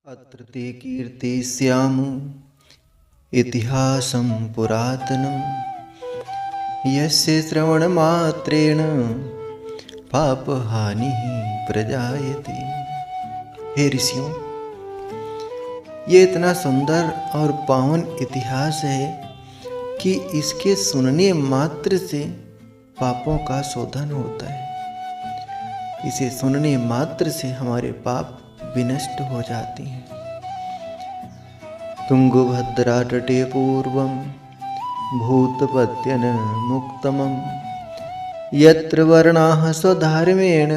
अत्र ते कीर्तिस्यामो इतिहासं पुरातनं यस्य श्रवणमात्रेण पापहानिः प्रजायते। हे ऋषियों, ये इतना सुंदर और पावन इतिहास है कि इसके सुनने मात्र से पापों का शोधन होता है। इसे सुनने मात्र से हमारे पाप विनष्ट हो जाती हैं। तुंगभद्रा तटे पूर्वं भूतपत्यन मुक्तमं यत्र वर्णाः स्वधर्मेण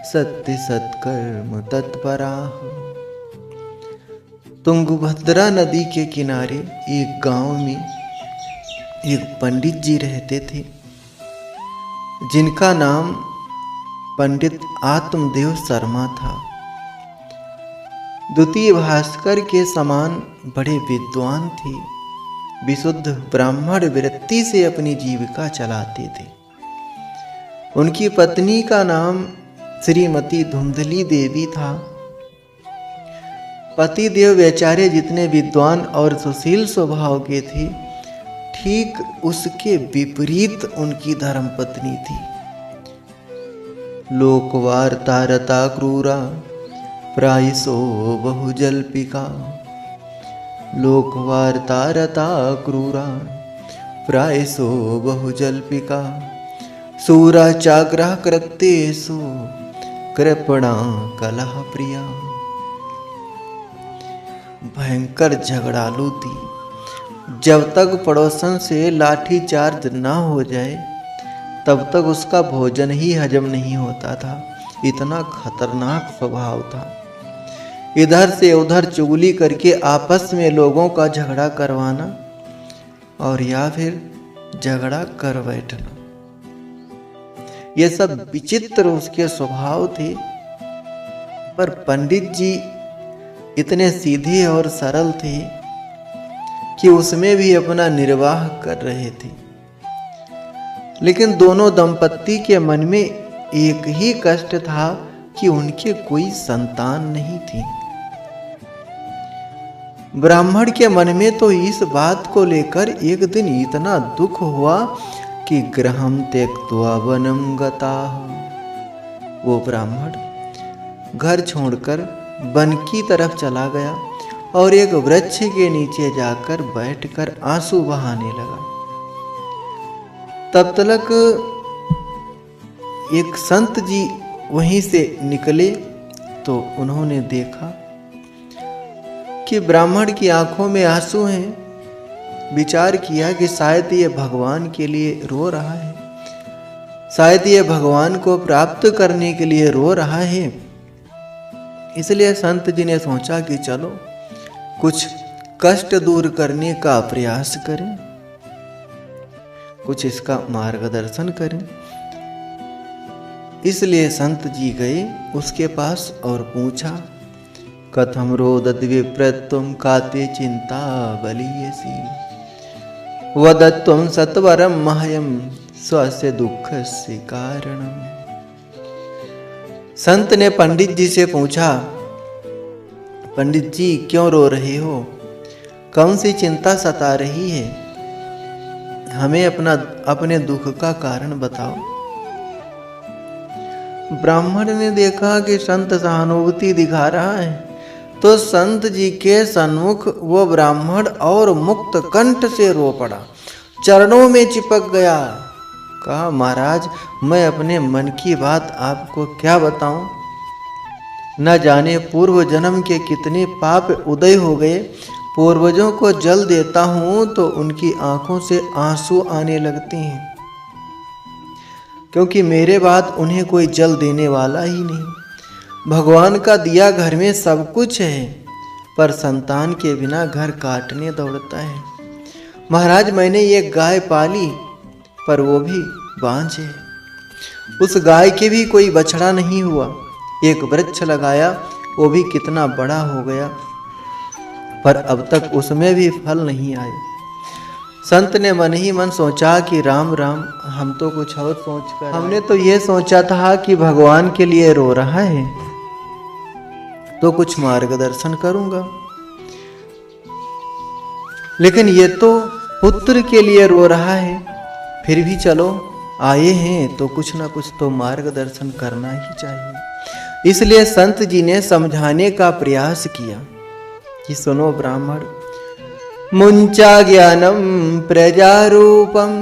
सत्य सत्कर्म तत्पराः। तुंगभद्रा नदी के किनारे एक गांव में एक पंडित जी रहते थे, जिनका नाम पंडित आत्मदेव शर्मा था। द्वितीय भास्कर के समान बड़े विद्वान थे। विशुद्ध ब्राह्मण वृत्ति से अपनी जीविका चलाते थे। उनकी पत्नी का नाम श्रीमती धुंधली देवी था। पति देव बेचारे जितने विद्वान और सुशील स्वभाव के थे, ठीक उसके विपरीत उनकी धर्मपत्नी थी। लोकवार्ता रता क्रूरा प्रायसो बहुजल्पिका। लोकवार्ता रता क्रूरा प्रायसो बहुजल्पिका। सूरा चाग्रह कृत्येषु कृपणा कलह प्रिया। भयंकर झगड़ालू थी। जब तक पड़ोसन से लाठी चार्ज ना हो जाए तब तक उसका भोजन ही हजम नहीं होता था। इतना खतरनाक स्वभाव था। इधर से उधर चुगली करके आपस में लोगों का झगड़ा करवाना और या फिर झगड़ा कर बैठना, ये सब विचित्र उसके स्वभाव थे। पर पंडित जी इतने सीधे और सरल थे कि उसमें भी अपना निर्वाह कर रहे थे। लेकिन दोनों दंपत्ति के मन में एक ही कष्ट था कि उनके कोई संतान नहीं थी। ब्राह्मण के मन में तो इस बात को लेकर एक दिन इतना दुख हुआ कि गृहं त्यक्त्वा वनं गताः। वो ब्राह्मण घर छोड़कर वन की तरफ चला गया और एक वृक्ष के नीचे जाकर बैठकर आंसू बहाने लगा। तब तक एक संत जी वहीं से निकले तो उन्होंने देखा कि ब्राह्मण की आंखों में आंसू हैं। विचार किया कि शायद ये भगवान के लिए रो रहा है, शायद ये भगवान को प्राप्त करने के लिए रो रहा है। इसलिए संत जी ने सोचा कि चलो कुछ कष्ट दूर करने का प्रयास करें, कुछ इसका मार्गदर्शन करें। इसलिए संत जी गए उसके पास और पूछा, कथम रोदत विप्रत्वं काते चिंता बलीयसी वदत्वं सत्वरं मह्यं स्वस्य दुःखस्य कारणम्। संत ने पंडित जी से पूछा, पंडित जी क्यों रो रहे हो, कौन सी चिंता सता रही है, हमें अपने दुख का कारण बताओ। ब्राह्मण ने देखा कि संत सहानुभूति दिखा रहा है तो संत जी के सन्मुख वो ब्राह्मण और मुक्त कंठ से रो पड़ा, चरणों में चिपक गया। कहा, महाराज मैं अपने मन की बात आपको क्या बताऊं, न जाने पूर्व जन्म के कितने पाप उदय हो गए। पूर्वजों को जल देता हूं तो उनकी आंखों से आंसू आने लगते हैं, क्योंकि मेरे बाद उन्हें कोई जल देने वाला ही नहीं। भगवान का दिया घर में सब कुछ है, पर संतान के बिना घर काटने दौड़ता है। महाराज मैंने ये गाय पाली पर वो भी बांझ है, उस गाय के भी कोई बछड़ा नहीं हुआ। एक वृक्ष लगाया वो भी कितना बड़ा हो गया, पर अब तक उसमें भी फल नहीं आए। संत ने मन ही मन सोचा कि राम राम, हम तो कुछ और सोच कर, हमने तो ये सोचा था कि भगवान के लिए रो रहा है, तो कुछ मार्गदर्शन करूंगा, लेकिन ये तो पुत्र के लिए रो रहा है। फिर भी चलो, आए हैं तो कुछ ना कुछ तो मार्गदर्शन करना ही चाहिए। इसलिए संत जी ने समझाने का प्रयास किया कि सुनो ब्राह्मण, मुंचा ज्ञानम प्रजारूपम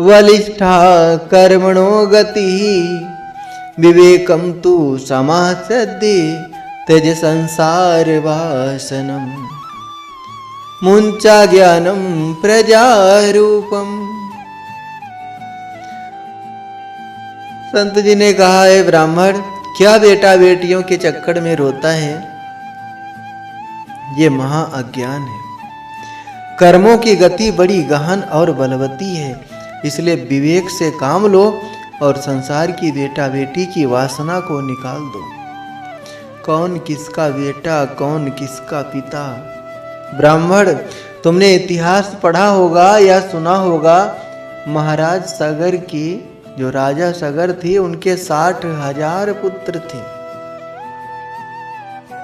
वलिष्ठा कर्मणो गति विवेकम तु समासद्य त्यज संसार वासनम। मुंचा ज्ञानम प्रजारूपम। संत जी ने कहा है ब्राह्मण, क्या बेटा बेटियों के चक्कर में रोता है? ये महा अज्ञान है। कर्मों की गति बड़ी गहन और बलवती है, इसलिए विवेक से काम लो और संसार की बेटा बेटी की वासना को निकाल दो। कौन किसका बेटा, कौन किसका पिता? ब्राह्मण, तुमने इतिहास पढ़ा होगा या सुना होगा, महाराज सगर की जो राजा सगर थे उनके 60,000 पुत्र थे,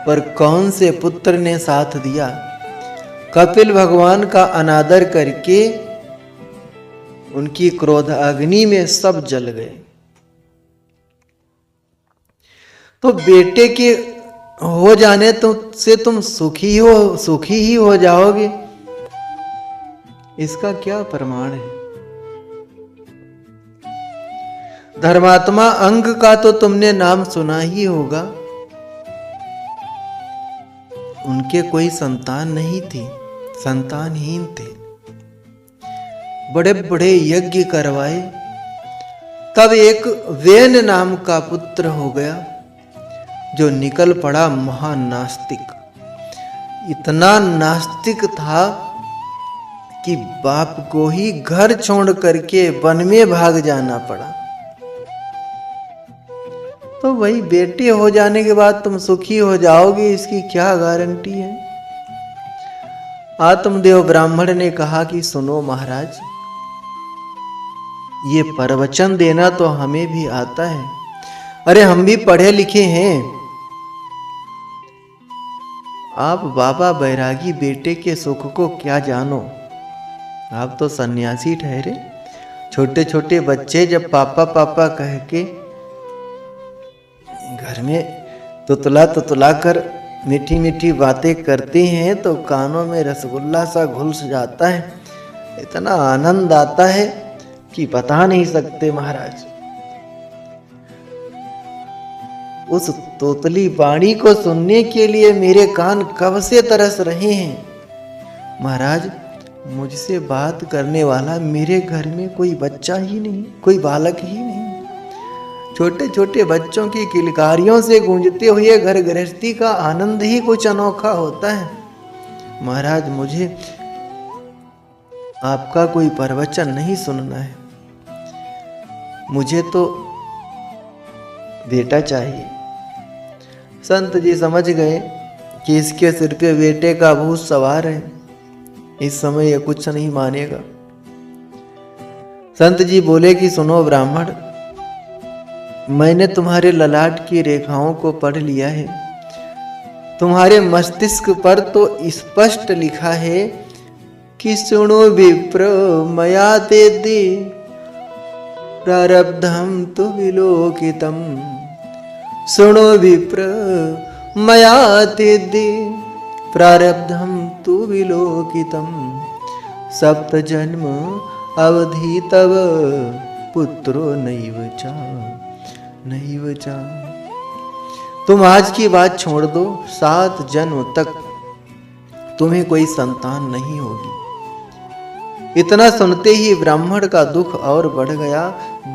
पर कौन से पुत्र ने साथ दिया? कपिल भगवान का अनादर करके उनकी क्रोध अग्नि में सब जल गए। तो बेटे के हो जाने तो से तुम सुखी ही हो जाओगे, इसका क्या प्रमाण है? धर्मात्मा अंग का तो तुमने नाम सुना ही होगा। उनके कोई संतान नहीं थी, संतानहीन थे। बड़े बड़े यज्ञ करवाए, तब एक वेन नाम का पुत्र हो गया जो निकल पड़ा महान नास्तिक। इतना नास्तिक था कि बाप को ही घर छोड़ करके वन में भाग जाना पड़ा। तो वही बेटे हो जाने के बाद तुम सुखी हो जाओगे, इसकी क्या गारंटी है? आत्मदेव ब्राह्मण ने कहा कि सुनो महाराज, ये प्रवचन देना तो हमें भी आता है। अरे हम भी पढ़े लिखे हैं। आप बाबा बैरागी बेटे के सुख को क्या जानो? आप तो सन्यासी ठहरे। छोटे छोटे बच्चे जब पापा पापा कह के घर में तुतला कर मीठी मीठी बातें करते हैं तो कानों में रसगुल्ला सा घुल जाता है। इतना आनंद आता है कि बता नहीं सकते महाराज। उस तोतली वाणी को सुनने के लिए मेरे कान कब से तरस रहे हैं। महाराज, मुझसे बात करने वाला मेरे घर में कोई बच्चा ही नहीं, कोई बालक ही नहीं। छोटे छोटे बच्चों की किलकारियों से गूंजते हुए घर गृहस्थी का आनंद ही कुछ अनोखा होता है। महाराज, मुझे आपका कोई प्रवचन नहीं सुनना है, मुझे तो बेटा चाहिए। संत जी समझ गए कि इसके सिर पे बेटे का भूत सवार है, इस समय यह कुछ नहीं मानेगा। संत जी बोले कि सुनो ब्राह्मण, मैंने तुम्हारे ललाट की रेखाओं को पढ़ लिया है। तुम्हारे मस्तिष्क पर तो स्पष्ट लिखा है कि सुनो विप्र मया ते दे प्रारब्धम तु विलोकितम। सुनो विप्र मया ते दे प्रारब्धम तु विलोकितम। सप्त जन्म अवधि तव पुत्रो नैव चा। तुम आज की बात छोड़ दो, 7 जन्म तक तुम्हें कोई संतान नहीं होगी। इतना सुनते ही ब्राह्मण का दुख और बढ़ गया।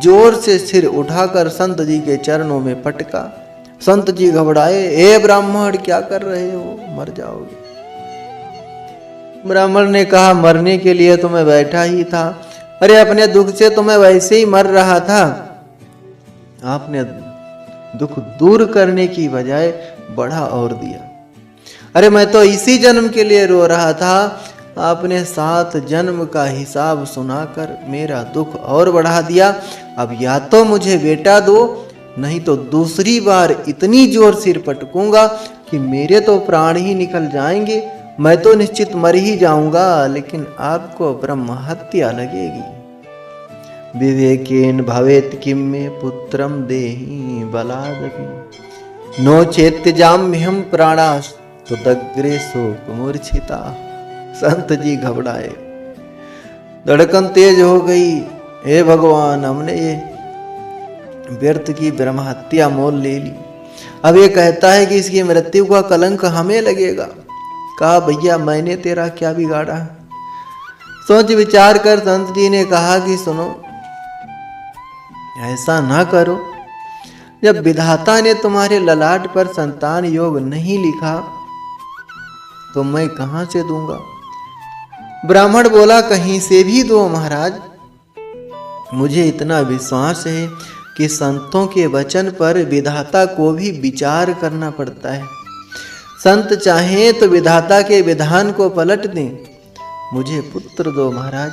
जोर से सिर उठाकर संत जी के चरणों में पटका। संत जी घबराए, ए ब्राह्मण क्या कर रहे हो, मर जाओगे। ब्राह्मण ने कहा, मरने के लिए तो मैं बैठा ही था। अरे अपने दुख से तो मैं वैसे ही मर रहा था, आपने दुख दूर करने की बजाय बढ़ा और दिया। अरे मैं तो इसी जन्म के लिए रो रहा था, आपने 7 जन्म का हिसाब सुनाकर मेरा दुख और बढ़ा दिया। अब या तो मुझे बेटा दो नहीं तो दूसरी बार इतनी जोर सिर पटकूंगा कि मेरे तो प्राण ही निकल जाएंगे। मैं तो निश्चित मर ही जाऊंगा, लेकिन आपको ब्रह्म हत्या लगेगी। विवेकेन भवेत किम में पुत्रम देहि बलादपि नो चेत्यजाम्यहम प्राणास तो दग्रे शोक मूर्छिता। संत जी घबराए, धड़कन तेज हो गई। हे भगवान, हमने ये व्यर्थ की ब्रह्म हत्या मोल ले ली, अब ये कहता है कि इसकी मृत्यु का कलंक हमें लगेगा। कहा, भैया मैंने तेरा क्या बिगाड़ा। सोच विचार कर संत जी ने कहा कि सुनो, ऐसा ना करो। जब विधाता ने तुम्हारे ललाट पर संतान योग नहीं लिखा तो मैं कहां से दूंगा। ब्राह्मण बोला, कहीं से भी दो महाराज। मुझे इतना विश्वास है कि संतों के वचन पर विधाता को भी विचार करना पड़ता है। संत चाहें तो विधाता के विधान को पलट दें। मुझे पुत्र दो महाराज,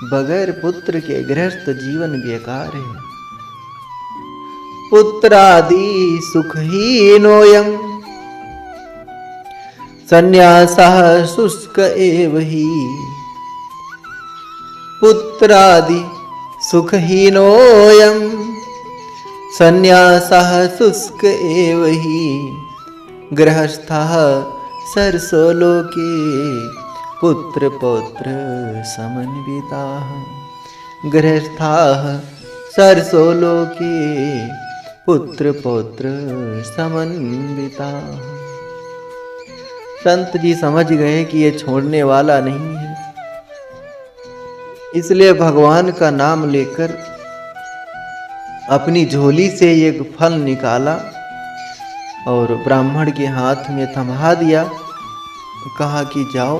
बगैर पुत्र के गृहस्थ जीवन बेकार है। पुत्रादि सुखहीनोऽयं संन्यासः शुष्क एव हि। पुत्रादि सुखहीनोऽयं संन्यासः शुष्क एव हि। गृहस्थः सरसो लोके पुत्र पौत्र समन्विताः। गृहस्थाः सरसो लोके पुत्र पौत्र समन्विताः। संत जी समझ गए कि ये छोड़ने वाला नहीं है, इसलिए भगवान का नाम लेकर अपनी झोली से एक फल निकाला और ब्राह्मण के हाथ में थमा दिया। कहा कि जाओ,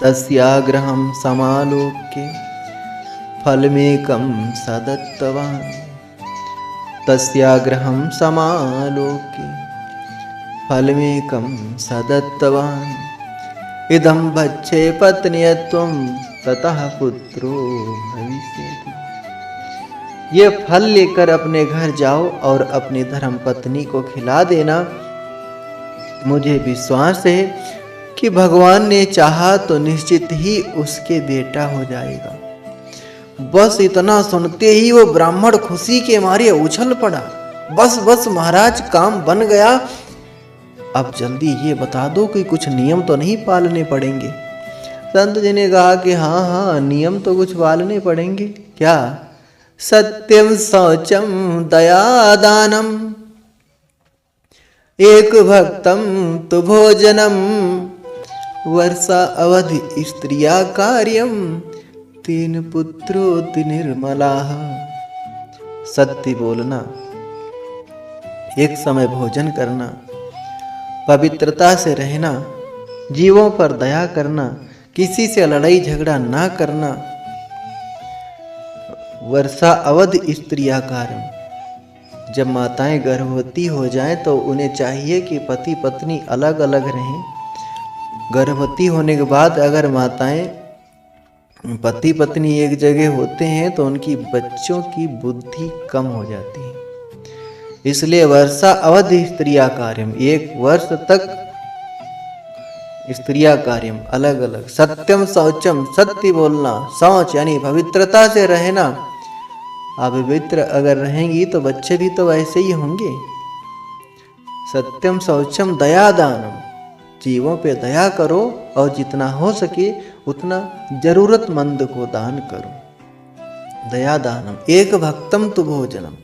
तस्याग्रहं समालोक्य फलमेकं सदत्तवान्। तस्याग्रहं समालोक्य फलमेकं सदत्तवान्। इदं भक्षे पत्न्यत्वं ततः पुत्रो भविष्यति। ये फल लेकर अपने घर जाओ और अपनी धर्म पत्नी को खिला देना। मुझे विश्वास है कि भगवान ने चाहा तो निश्चित ही उसके बेटा हो जाएगा। बस इतना सुनते ही वो ब्राह्मण खुशी के मारे उछल पड़ा। बस बस महाराज, काम बन गया। अब जल्दी ये बता दो कि कुछ नियम तो नहीं पालने पड़ेंगे। संत जी ने कहा कि हाँ हाँ, नियम तो कुछ पालने पड़ेंगे। क्या? सत्यम शौचम दया दानम एक भक्तम तु भोजनम वर्षा अवधि स्त्रिया कार्यम तीन पुत्रोति निर्मलाः। सत्य बोलना, एक समय भोजन करना, पवित्रता से रहना, जीवों पर दया करना, किसी से लड़ाई झगड़ा ना करना, वर्षा अवधि स्त्रिया कार्यम। जब माताएं गर्भवती हो जाएं तो उन्हें चाहिए कि पति पत्नी अलग अलग रहें। गर्भवती होने के बाद अगर माताएं पति पत्नी एक जगह होते हैं तो उनकी बच्चों की बुद्धि कम हो जाती है। इसलिए वर्षा अवधि स्त्रिया कार्यम, एक वर्ष तक स्त्रिया कार्यम अलग अलग। सत्यम शौचम, सत्य बोलना, शौच यानी पवित्रता से रहना। अपवित्र अगर रहेंगी तो बच्चे भी तो वैसे ही होंगे। सत्यम शौचम दया दानम, जीवों पे दया करो और जितना हो सके उतना जरूरतमंद को दान करो। दया दानम एक भक्तम तु भोजनम।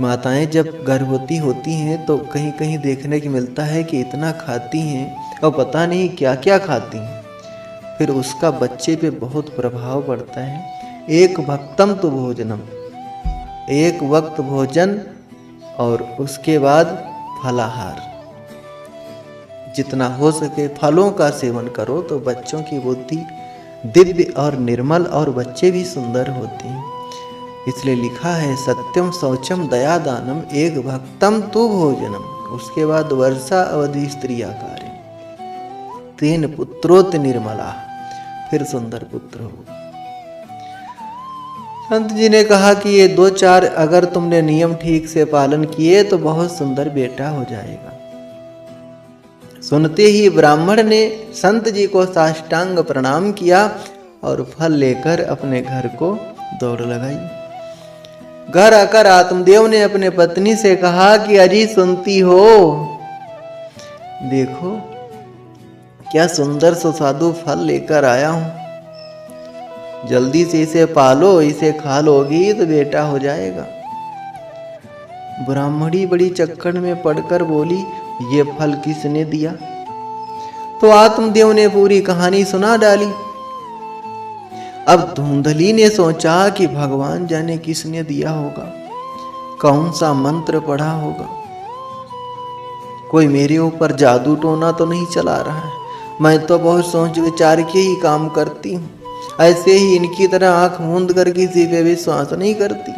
माताएं जब गर्भवती होती हैं तो कहीं कहीं देखने को मिलता है कि इतना खाती हैं और पता नहीं क्या क्या खाती हैं, फिर उसका बच्चे पे बहुत प्रभाव पड़ता है। एक भक्तम तु भोजनम, एक वक्त भोजन और उसके बाद फलाहार। जितना हो सके फलों का सेवन करो तो बच्चों की बुद्धि दिव्य और निर्मल और बच्चे भी सुंदर होते हैं। इसलिए लिखा है सत्यम शौचम दया दानम एक भक्तम तु भोजनम। उसके बाद वर्षा अवधि स्त्रिया कार्य तीन पुत्रोत निर्मला, फिर सुंदर पुत्र हो। संत जी ने कहा कि ये 2-4 अगर तुमने नियम ठीक से पालन किए तो बहुत सुंदर बेटा हो जाएगा। सुनते ही ब्राह्मण ने संत जी को साष्टांग प्रणाम किया और फल लेकर अपने घर को दौड़ लगाई। घर आकर आत्मदेव ने अपने पत्नी से कहा कि अजी सुनती हो, देखो क्या सुंदर सुस्वादु फल लेकर आया हूं, जल्दी से इसे पालो, इसे खा लोगी तो बेटा हो जाएगा। ब्राह्मणी बड़ी चक्कर में पड़कर बोली, ये फल किसने दिया? तो आत्मदेव ने पूरी कहानी सुना डाली। अब धुंधली ने सोचा कि भगवान जाने किसने दिया होगा, कौन सा मंत्र पढ़ा होगा, कोई मेरे ऊपर जादू टोना तो नहीं चला रहा है। मैं तो बहुत सोच विचार के ही काम करती हूँ, ऐसे ही इनकी तरह आंख मूंद कर किसी पे विश्वास नहीं करती।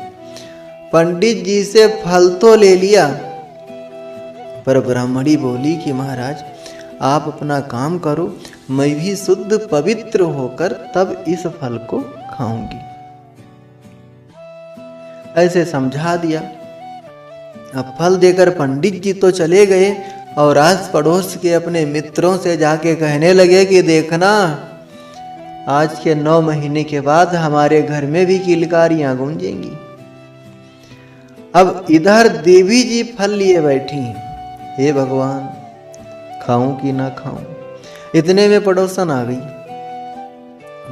पंडित जी से फल तो ले लिया, पर ब्राह्मणी बोली कि महाराज आप अपना काम करो, मैं भी शुद्ध पवित्र होकर तब इस फल को खाऊंगी। ऐसे समझा दिया। अब फल देकर पंडित जी तो चले गए और आस पड़ोस के अपने मित्रों से जाके कहने लगे कि देखना, आज के 9 महीने के बाद हमारे घर में भी किलकारियां गूंजेंगी। अब इधर देवी जी फल लिए बैठी, हे भगवान खाऊं कि ना खाऊं। इतने में पड़ोसन आ गई।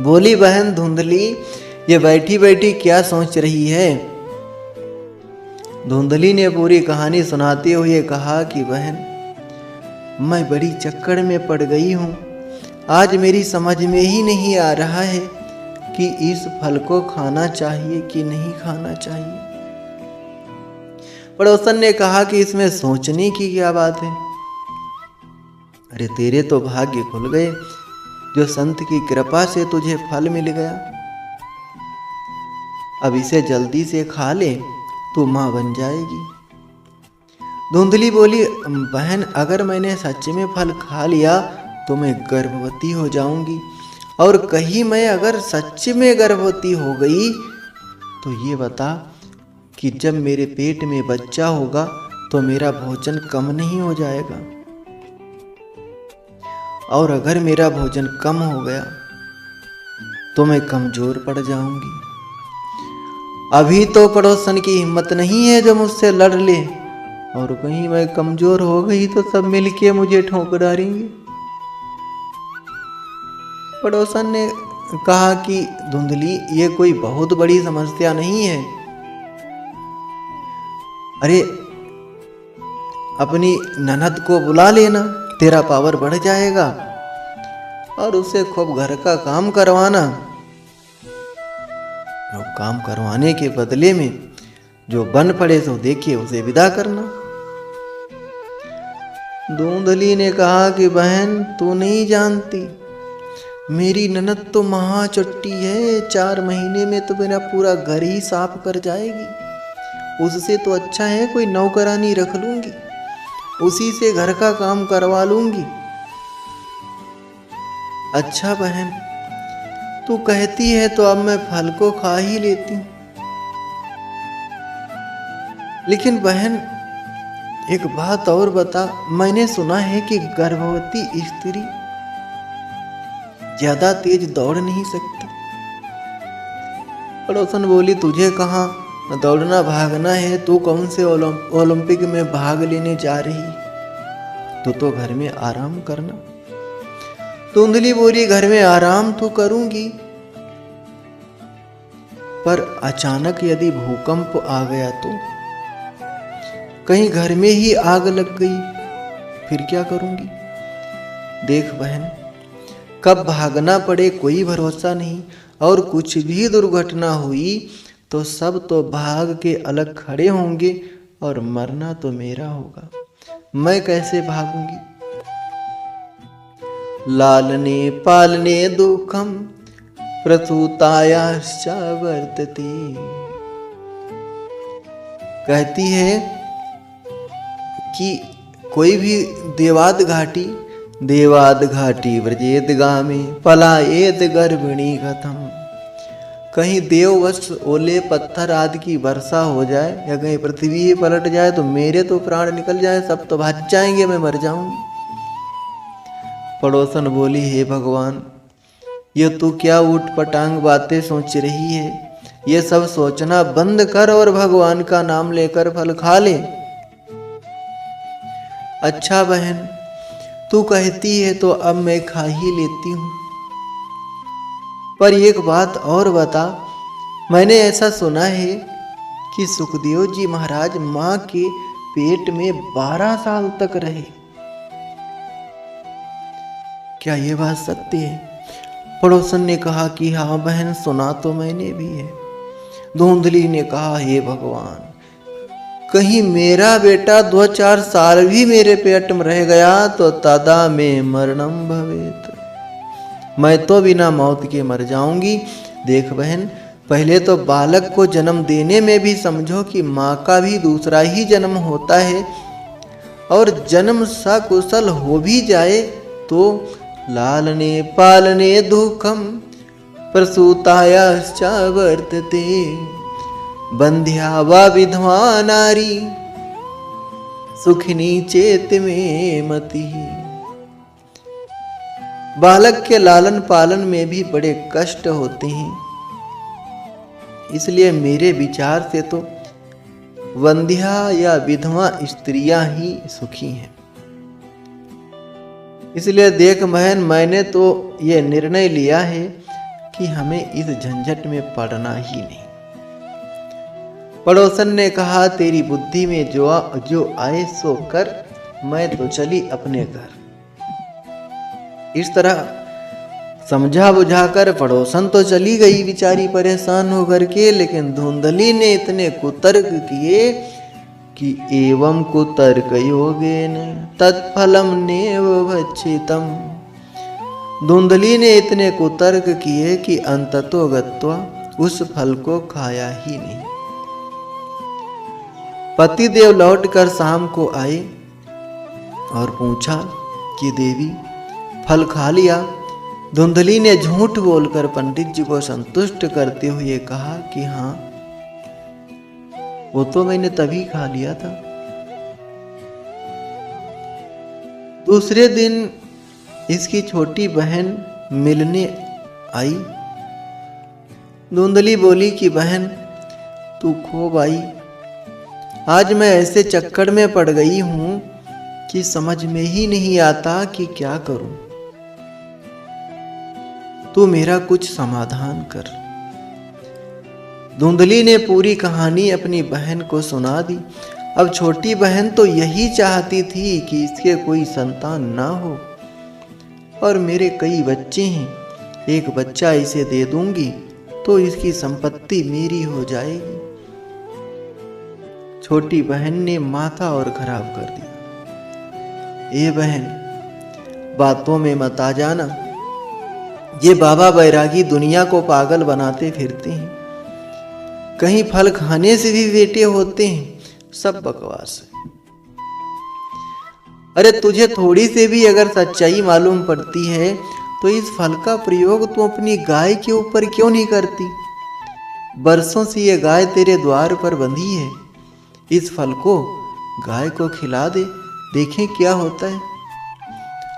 बोली, बहन धुंधली ये बैठी बैठी क्या सोच रही है? धुंधली ने पूरी कहानी सुनाते हुए कहा कि बहन मैं बड़ी चक्कर में पड़ गई हूं, आज मेरी समझ में ही नहीं आ रहा है कि इस फल को खाना चाहिए कि नहीं खाना चाहिए। पड़ोसन ने कहा कि इसमें सोचने की क्या बात है, अरे तेरे तो भाग्य खुल गए, जो संत की कृपा से तुझे फल मिल गया। अब इसे जल्दी से खा ले, तू मां बन जाएगी। धुंधली बोली, बहन अगर मैंने सच में फल खा लिया तो मैं गर्भवती हो जाऊंगी, और कहीं मैं अगर सच में गर्भवती हो गई तो ये बता कि जब मेरे पेट में बच्चा होगा तो मेरा भोजन कम नहीं हो जाएगा, और अगर मेरा भोजन कम हो गया तो मैं कमजोर पड़ जाऊंगी। अभी तो पड़ोसन की हिम्मत नहीं है जो मुझसे लड़ ले, और कहीं मैं कमजोर हो गई तो सब मिलके मुझे ठोक डालेंगे। पड़ोसन ने कहा कि धुंधली ये कोई बहुत बड़ी समस्या नहीं है, अरे अपनी ननद को बुला लेना, तेरा पावर बढ़ जाएगा, और उसे खूब घर का काम करवाना, और काम करवाने के बदले में जो बन पड़े तो देखिए उसे विदा करना। धुंधली ने कहा कि बहन तू नहीं जानती, मेरी ननद तो महाचट्टी है, 4 महीने में तो मेरा पूरा घर ही साफ कर जाएगी। उससे तो अच्छा है कोई नौकरानी रख लूंगी, उसी से घर का काम करवा लूंगी। अच्छा बहन तू कहती है तो अब मैं फल को खा ही लेती हूं, लेकिन बहन एक बात और बता, मैंने सुना है कि गर्भवती स्त्री ज्यादा तेज दौड़ नहीं सकती। पड़ोसन बोली, तुझे कहाँ दौड़ना भागना है, तू कौन से ओलंपिक में भाग लेने जा रही, तू तो घर में आराम करना। धुंधली बोली, घर में आराम तो करूंगी, पर अचानक यदि भूकंप आ गया तो, कहीं घर में ही आग लग गई, फिर क्या करूंगी। देख बहन कब भागना पड़े कोई भरोसा नहीं, और कुछ भी दुर्घटना हुई तो सब तो भाग के अलग खड़े होंगे, और मरना तो मेरा होगा, मैं कैसे भागूंगी। लालने पालने दुखम प्रसूतायाश्च वर्तते, कहती है कि कोई भी देवाद घाटी व्रजेद गामे पलायेद गर्भिणी कथम, कहीं देववश ओले पत्थर आदि की वर्षा हो जाए या कहीं पृथ्वी ही पलट जाए तो मेरे तो प्राण निकल जाए, सब तो भाग जाएंगे, मैं मर जाऊंगी। पड़ोसन बोली, हे भगवान, ये तू क्या ऊट पटांग बातें सोच रही है? ये सब सोचना बंद कर और भगवान का नाम लेकर फल खा ले। अच्छा बहन, तू कहती है तो अब मैं खा ही लेती हूं, पर एक बात और बता, मैंने ऐसा सुना है कि सुखदेव जी महाराज मां के पेट में 12 साल तक रहे, क्या ये बात सत्य है? पड़ोसन ने कहा कि हाँ बहन, सुना तो मैंने भी है। धुंधली ने कहा, हे भगवान, कहीं मेरा बेटा 2-4 साल भी मेरे पेट में रह गया तो तदा में मरणम भवेत, मैं तो बिना मौत के मर जाऊंगी। देख बहन, पहले तो बालक को जन्म देने में भी समझो कि माँ का भी दूसरा ही जन्म होता है, और जन्म सकुशल हो भी जाए तो लालने पालने दुखम प्रसूतायाश्च वर्तते, बंध्या वा विधवा नारी सुखिनी चेत में मति। बालक के लालन पालन में भी बड़े कष्ट होते हैं, इसलिए मेरे विचार से तो वंध्या या विधवा स्त्रियां ही सुखी हैं। इसलिए देख बहन, मैंने तो ये निर्णय लिया है कि हमें इस झंझट में पड़ना ही नहीं। पड़ोसन ने कहा, तेरी बुद्धि में जो आए सो कर, मैं तो चली अपने घर। इस तरह समझा बुझाकर पड़ोसन तो चली गई बेचारी परेशान होकर के, लेकिन धुंधली ने इतने कुतर्क किए कि एवं कुतर्क योगेन तत्फलम नेव भक्षितम। धुंधली ने इतने कुतर्क किए कि अंततो गत्वा उस फल को खाया ही नहीं। पतिदेव लौटकर शाम को आए और पूछा कि देवी, फल खा लिया? धुंधली ने झूठ बोलकर पंडित जी को संतुष्ट करते हुए कहा कि हाँ, वो तो मैंने तभी खा लिया था। दूसरे दिन इसकी छोटी बहन मिलने आई। धुंधली बोली कि बहन, तू खूब आई, आज मैं ऐसे चक्कर में पड़ गई हूं कि समझ में ही नहीं आता कि क्या करूं। तू मेरा कुछ समाधान कर। धुंधली ने पूरी कहानी अपनी बहन को सुना दी। अब छोटी बहन तो यही चाहती थी कि इसके कोई संतान ना हो, और मेरे कई बच्चे हैं, एक बच्चा इसे दे दूंगी तो इसकी संपत्ति मेरी हो जाएगी। छोटी बहन ने माथा और खराब कर दिया। ए बहन, बातों में मत आ जाना, ये बाबा बैरागी दुनिया को पागल बनाते फिरते हैं, कहीं फल खाने से भी बेटे होते हैं, सब बकवास है। अरे तुझे थोड़ी से भी अगर सच्चाई मालूम पड़ती है तो इस फल का प्रयोग तू अपनी गाय के ऊपर क्यों नहीं करती? बरसों से ये गाय तेरे द्वार पर बंधी है, इस फल को गाय को खिला दे, देखें क्या होता है।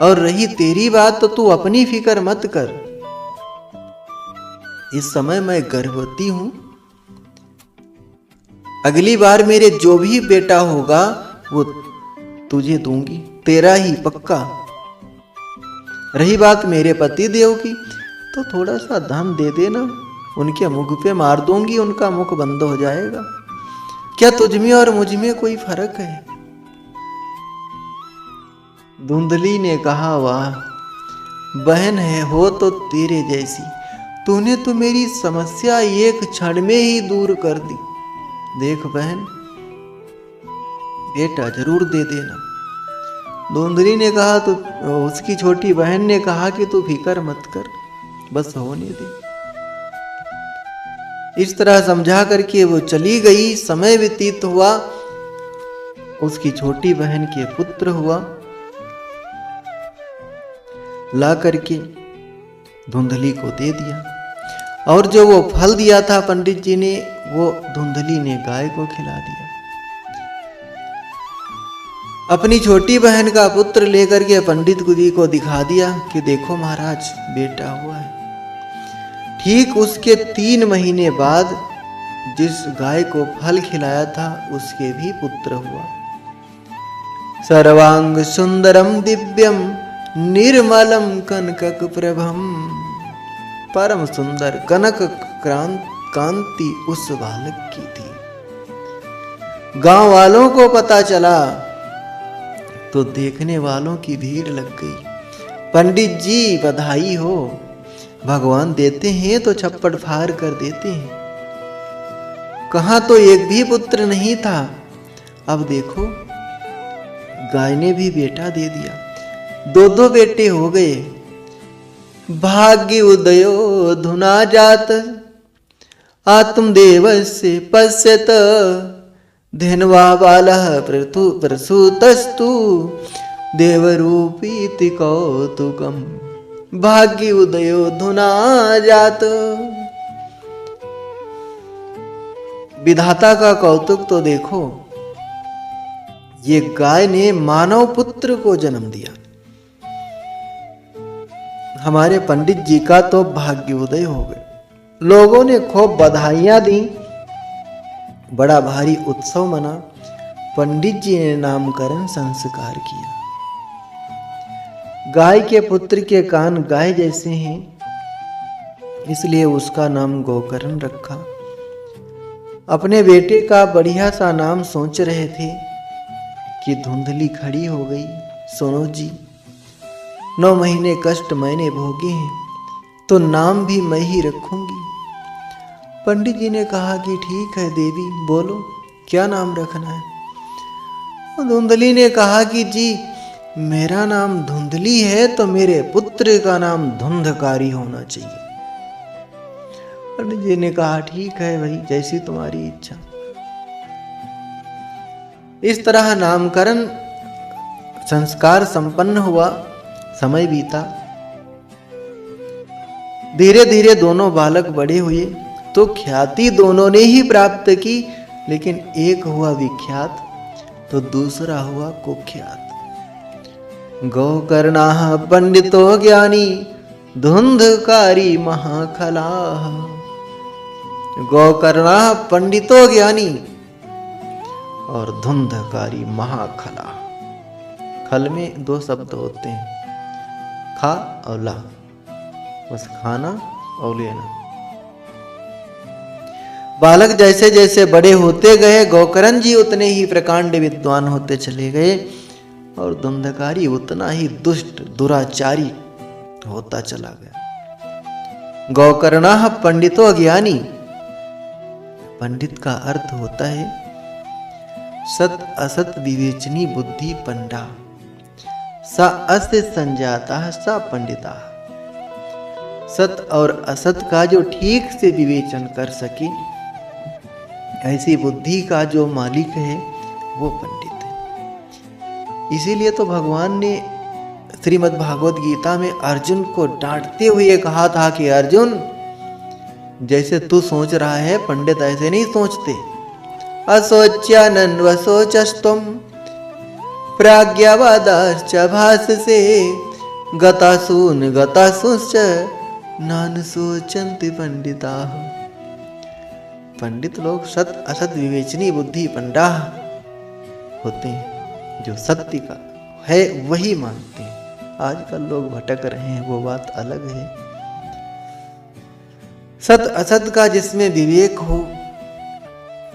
और रही तेरी बात तो तू अपनी फिक्र मत कर, इस समय मैं गर्भवती हूं, अगली बार मेरे जो भी बेटा होगा वो तुझे दूंगी, तेरा ही पक्का। रही बात मेरे पति देव की, तो थोड़ा सा धन दे देना, उनके मुख पे मार दूंगी, उनका मुख बंद हो जाएगा। क्या तुझमें और मुझमें कोई फर्क है? धुंधली ने कहा, वाह बहन है हो तो तेरे जैसी, तूने तो मेरी समस्या एक क्षण में ही दूर कर दी। देख बहन, बेटा जरूर दे देना। धुंधली ने कहा, तो उसकी छोटी बहन ने कहा कि तू फिक्र मत कर, बस होने दे। इस तरह समझा करके वो चली गई। समय व्यतीत हुआ, उसकी छोटी बहन के पुत्र हुआ, ला करके धुंधली को दे दिया। और जो वो फल दिया था पंडित जी ने, वो धुंधली ने गाय को खिला दिया। अपनी छोटी बहन का पुत्र लेकर के पंडित जी को दिखा दिया कि देखो महाराज, बेटा हुआ है। ठीक उसके 3 महीने बाद जिस गाय को फल खिलाया था उसके भी पुत्र हुआ। सर्वांग सुंदरम दिव्यम निर्मलम कनक प्रभम। परम सुंदर कनक कांति उस बालक की थी। गांव वालों को पता चला तो देखने वालों की भीड़ लग गई। पंडित जी बधाई हो, भगवान देते हैं तो छप्पड़ फाड़ कर देते हैं। कहां तो एक भी पुत्र नहीं था, अब देखो गाय ने भी बेटा दे दिया, 2 बेटे हो गए। भाग्य उदयो धुना जात आत्मदेव से पश्यत धेनवा बालः प्रसूतस्तु देवरूपीति कौतुकम। भाग्य उदयो धुना जात। विधाता का कौतुक तो देखो, ये गाय ने मानव पुत्र को जन्म दिया। हमारे पंडित जी का तो भाग्योदय हो गए। लोगों ने खूब बधाइयां दी, बड़ा भारी उत्सव मना। पंडित जी ने नामकरण संस्कार किया। गाय के पुत्र के कान गाय जैसे हैं, इसलिए उसका नाम गोकर्ण रखा। अपने बेटे का बढ़िया सा नाम सोच रहे थे कि धुंधली खड़ी हो गई। सुनो जी, 9 महीने कष्ट मैंने भोगे हैं, तो नाम भी मैं ही रखूंगी। पंडित जी ने कहा कि ठीक है देवी, बोलो क्या नाम रखना है। धुंधली ने कहा कि जी मेरा नाम धुंधली है तो मेरे पुत्र का नाम धुंधकारी होना चाहिए। पंडित जी ने कहा ठीक है भाई, जैसी तुम्हारी इच्छा। इस तरह नामकरण संस्कार संपन्न हुआ। समय बीता, धीरे धीरे दोनों बालक बड़े हुए तो ख्याति दोनों ने ही प्राप्त की, लेकिन एक हुआ विख्यात तो दूसरा हुआ कुख्यात। गोकर्णाः पंडितो ज्ञानी धुंधकारी महाखलाः। गोकर्णाः पंडितो ज्ञानी और धुंधकारी महाखला। खल में 2 शब्द होते हैं, खा और ला, बस खाना और लेना। बालक जैसे जैसे बड़े होते गए, गोकर्ण जी उतने ही प्रकांड विद्वान होते चले गए और धुंधकारी उतना ही दुष्ट दुराचारी होता चला गया। गोकर्णाः पंडितो ज्ञानी। पंडित का अर्थ होता है सत असत विवेचनी बुद्धि पंडा। सा अस्य संजाता सा पंडिता। सत और असत का जो ठीक से विवेचन कर सके, ऐसी बुद्धि का जो मालिक है वो पंडित है। इसीलिए तो भगवान ने श्रीमद् भागवत गीता में अर्जुन को डांटते हुए कहा था कि अर्जुन, जैसे तू सोच रहा है पंडित ऐसे नहीं सोचते। असोच्यानन्वसोचस्तुम प्राज्ञावादाश्च भाससे गतासून गतासूश्च नान सोचन्ति पंडिताः। पंडित लोग सत असत विवेचनी बुद्धि पंडा होते हैं, जो सत्य का है वही मानते हैं। आजकल लोग भटक रहे हैं, वो बात अलग है। सत असत का जिसमें विवेक हो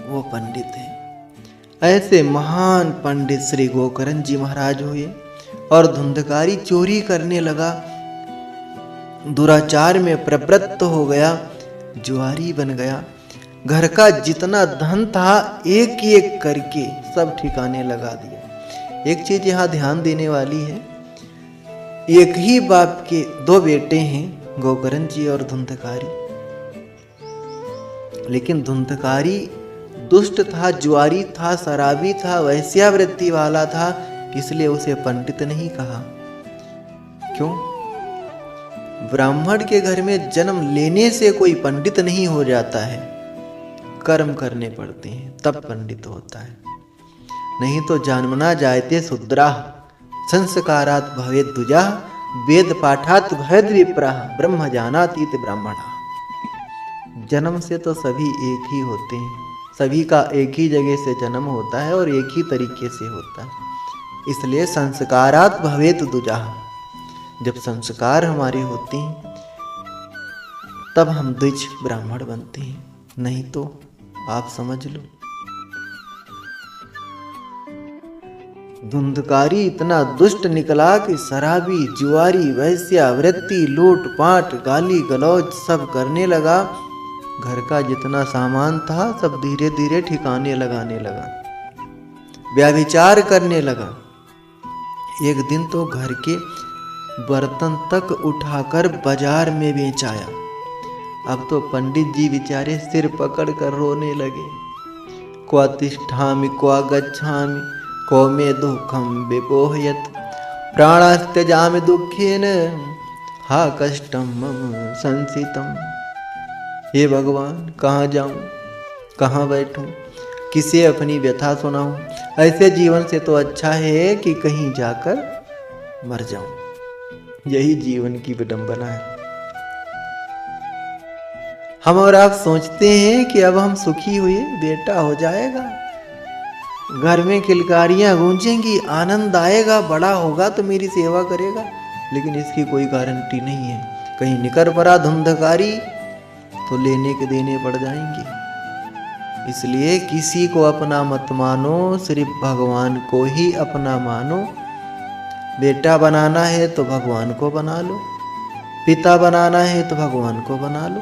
वो पंडित है। ऐसे महान पंडित श्री गोकर्ण जी महाराज हुए और धुंधकारी चोरी करने लगा, दुराचार में प्रवृत्त हो गया, जुआरी बन गया। घर का जितना धन था एक एक करके सब ठिकाने लगा दिया। एक चीज यहाँ ध्यान देने वाली है, एक ही बाप के 2 बेटे हैं, गोकर्ण जी और धुंधकारी। लेकिन धुंधकारी दुष्ट था, जुआरी था, शराबी था, वैश्यावृत्ति वाला था, इसलिए उसे पंडित नहीं कहा। क्यों? ब्राह्मण के घर में जन्म लेने से कोई पंडित नहीं हो जाता है, कर्म करने पड़ते हैं तब पंडित होता है। नहीं तो जन्मना जायते शूद्राः संस्कारात् भवेत् द्विजाः वेद पाठात् भवेद् विप्राः ब्रह्म जानाति इति ब्राह्मणः। जन्म से तो सभी एक ही होते हैं, सभी का एक ही जगह से जन्म होता है और एक ही तरीके से होता है। इसलिए संस्कारात् भवेत् द्विजाः, जब संस्कार हमारे होते हैं तब हम द्विज ब्राह्मण बनते हैं, नहीं तो आप समझ लो। धुंधकारी इतना दुष्ट निकला कि शराबी, जुआरी, वैश्या वृत्ति, लूट पाट, गाली गलौज सब करने लगा। घर का जितना सामान था सब धीरे धीरे ठिकाने लगाने लगा, व्यभिचार करने लगा। एक दिन तो घर के बर्तन तक उठाकर बाजार में बेच आया। अब तो पंडित जी बेचारे सिर पकड़ कर रोने लगे। क्व तिष्ठामि क्व गच्छामि को मे दुःखं विपोहयत् प्राणास्त्यजामि दुःखेन हा कष्टं मम संसितम्। हे भगवान, कहाँ जाऊं, कहाँ बैठूं, किसे अपनी व्यथा सुनाऊं। ऐसे जीवन से तो अच्छा है कि कहीं जाकर मर जाऊं। यही जीवन की विडंबना है। हम और आप सोचते हैं कि अब हम सुखी हुए, बेटा हो जाएगा, घर में किलकारियां गूंजेंगी, आनंद आएगा, बड़ा होगा तो मेरी सेवा करेगा। लेकिन इसकी कोई गारंटी नहीं है। कहीं निकर पड़ा धुंधकारी तो लेने के देने पड़ जाएंगे। इसलिए किसी को अपना मत मानो, सिर्फ भगवान को ही अपना मानो। बेटा बनाना है तो भगवान को बना लो, पिता बनाना है तो भगवान को बना लो,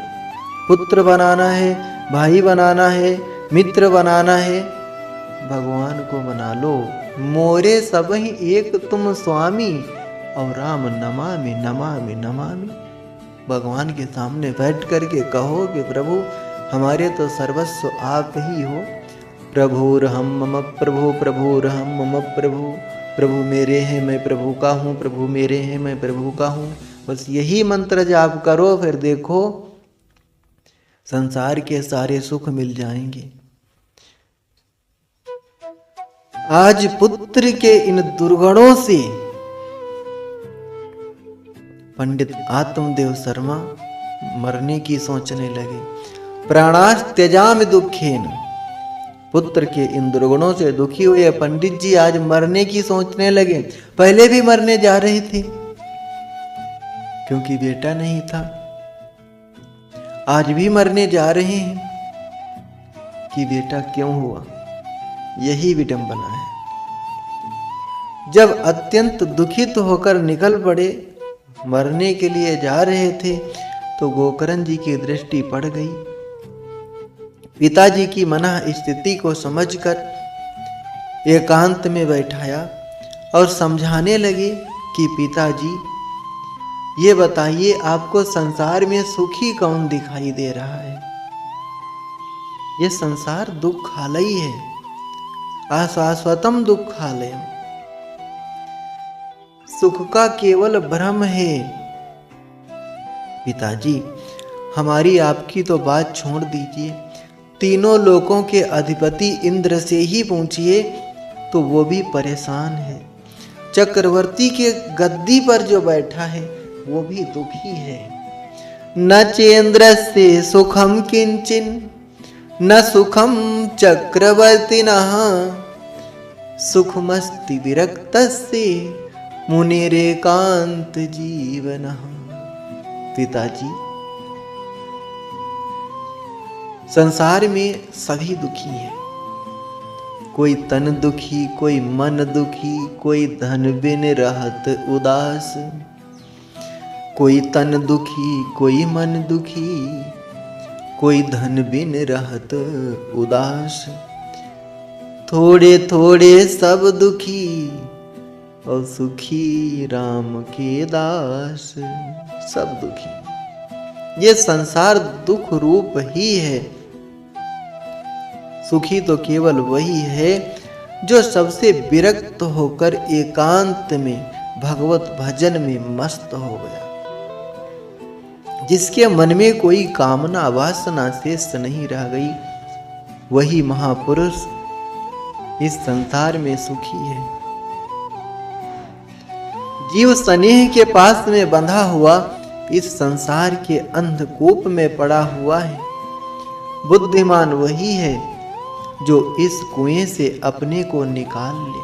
पुत्र बनाना है, भाई बनाना है, मित्र बनाना है, भगवान को बना लो। मोरे सब ही एक तुम स्वामी और राम नमामि नमामि नमामि। भगवान के सामने बैठ करके कहो कि प्रभु हमारे तो सर्वस्व आप ही हो। प्रभुरहम मम प्रभु, प्रभुरहम मम प्रभु, प्रभु मेरे हैं मैं प्रभु का हूँ, प्रभु मेरे हैं मैं प्रभु का हूँ। बस यही मंत्र जाप करो, फिर देखो संसार के सारे सुख मिल जाएंगे। आज पुत्र के इन दुर्गुणों से पंडित आत्मदेव शर्मा मरने की सोचने लगे। प्राणास त्यजामि दुखेन। पुत्र के इन दुर्गुणों से दुखी हुए पंडित जी आज मरने की सोचने लगे। पहले भी मरने जा रहे थे क्योंकि बेटा नहीं था, आज भी मरने जा रहे हैं कि बेटा क्यों हुआ। यही विडंबना है। जब अत्यंत दुखित होकर निकल पड़े, मरने के लिए जा रहे थे, तो गोकर्ण जी की दृष्टि पड़ गई। पिताजी की मना स्थिति को समझकर एकांत में बैठाया और समझाने लगे कि पिताजी ये बताइए आपको संसार में सुखी कौन दिखाई दे रहा है। ये संसार दुखालय है, आशाश्वतम दुखालयम। सुख का केवल भ्रम है। पिताजी हमारी आपकी तो बात छोड़ दीजिए, तीनों लोकों के अधिपति इंद्र से ही पूछिए तो वो भी परेशान है। चक्रवर्ती के गद्दी पर जो बैठा है वो भी दुखी है। न चेन्द्र से सुखम किंचिन न सुखम चक्रवर्तिनः सुखमस्ति विरक्तस्य मुनिरेकांत जीवनः। पिताजी संसार में सभी दुखी हैं। कोई तन दुखी, कोई मन दुखी, कोई धन बिन रहत उदास। कोई तन दुखी, कोई मन दुखी, कोई धन बिन रहत उदास। थोड़े थोड़े सब दुखी और सुखी राम के दास। सब दुखी। ये संसार दुख रूप ही है। सुखी तो केवल वही है जो सबसे विरक्त होकर एकांत में भगवत भजन में मस्त हो गया। जिसके मन में कोई कामना वासना शेष नहीं रह गई, वही महापुरुष इस संसार में सुखी है। जीव स्नेह के पास में बंधा हुआ इस संसार के अंधकूप में पड़ा हुआ है। बुद्धिमान वही है जो इस कुएं से अपने को निकाल ले।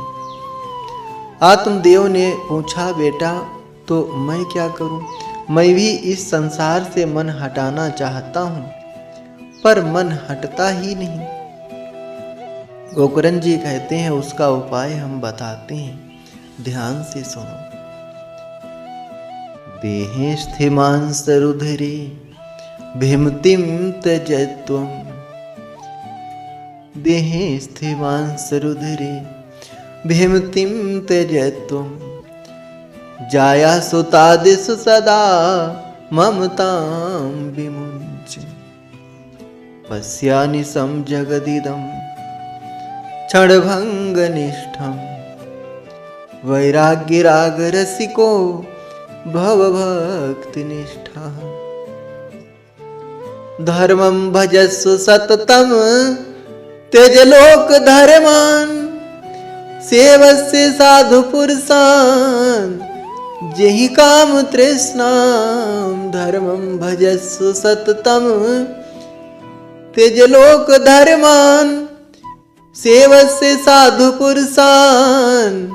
आत्मदेव ने पूछा, बेटा तो मैं क्या करूं? मैं भी इस संसार से मन हटाना चाहता हूं, पर मन हटता ही नहीं। गोकर्ण जी कहते हैं उसका उपाय हम बताते हैं, ध्यान से सुनो। देहे स्थिमांस रुधिरे भिमतिम त्यजत्वम्, देहे स्थिमांस रुधिरे भिमतिम त्यजत्वम्, जाया सुतादिषु सदा ममतां विमुञ्च, पश्यानिशं जगदिदं क्षणभङ्गनिष्ठं, वैराग्यरागरसिको भवभक्तिनिष्ठः, धर्मं भजस्व सततं त्यज लोक धर्मान्, सेवस्य साधु पुरुषान् जेहि काम तृष्णाम्, धर्मं भजस्व सततं त्यज लोक धर्मान्, सेवस्य साधु पुरुषान्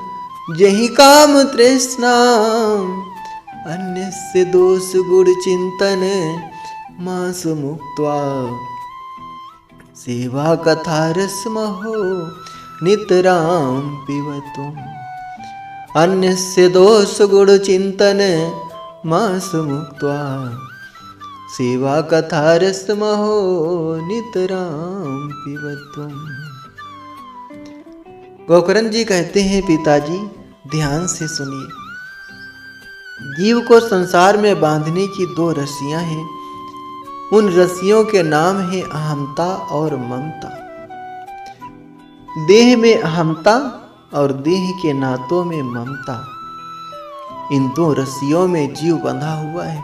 जेहि काम तृष्णाम्, अन्यस्य दोष गुण चिंतन मास मुक्त्वा, सेवा कथा रसमहो नितरां पिबतुम्, अन्यस्य दोष गुण चिंतन मास मुक्त्वा, सेवा कथा रसमहो नितरां पिबतुम्। गोकर्ण जी कहते हैं, पिताजी ध्यान से सुनिए। जीव को संसार में बांधने की दो रस्सियां हैं। उन रस्सियों के नाम है अहमता और ममता। देह में अहमता और देह के नातों में ममता, इन दो रस्सियों में जीव बंधा हुआ है।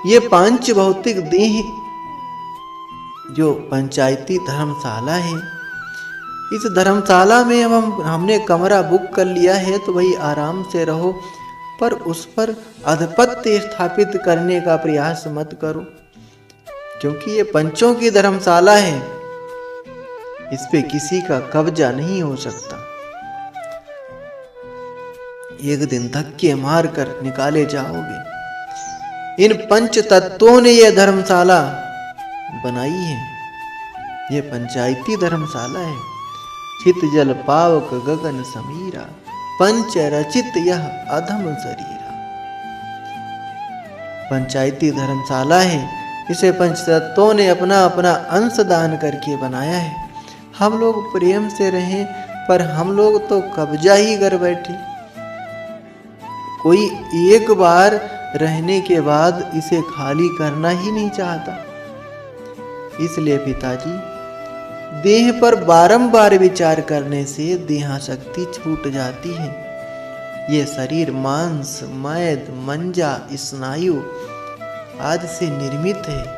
ये पांच भौतिक देह जो पंचायती धर्मशाला है, इस धर्मशाला में अब हमने कमरा बुक कर लिया है तो भाई आराम से रहो, पर उस पर आधिपत्य स्थापित करने का प्रयास मत करो, क्योंकि ये पंचों की धर्मशाला है, इस पे किसी का कब्जा नहीं हो सकता। एक दिन धक्के मार कर निकाले जाओगे। इन पंच तत्वों ने यह धर्मशाला बनाई है, ये पंचायती धर्मशाला है। चित जल पावक गगन समीरा, पंच रचित यह अधम शरीरा। पंचायती धर्मशाला है, इसे पंच तत्वों ने अपना अपना अंश दान करके बनाया है। हम लोग प्रेम से रहें, पर हम लोग तो कब्जा ही कर बैठे। कोई एक बार रहने के बाद इसे खाली करना ही नहीं चाहता। इसलिए पिताजी, देह पर बारंबार विचार करने से देहाशक्ति छूट जाती है। ये शरीर मांस, मैद, मंजा, स्नायु आदि से निर्मित है।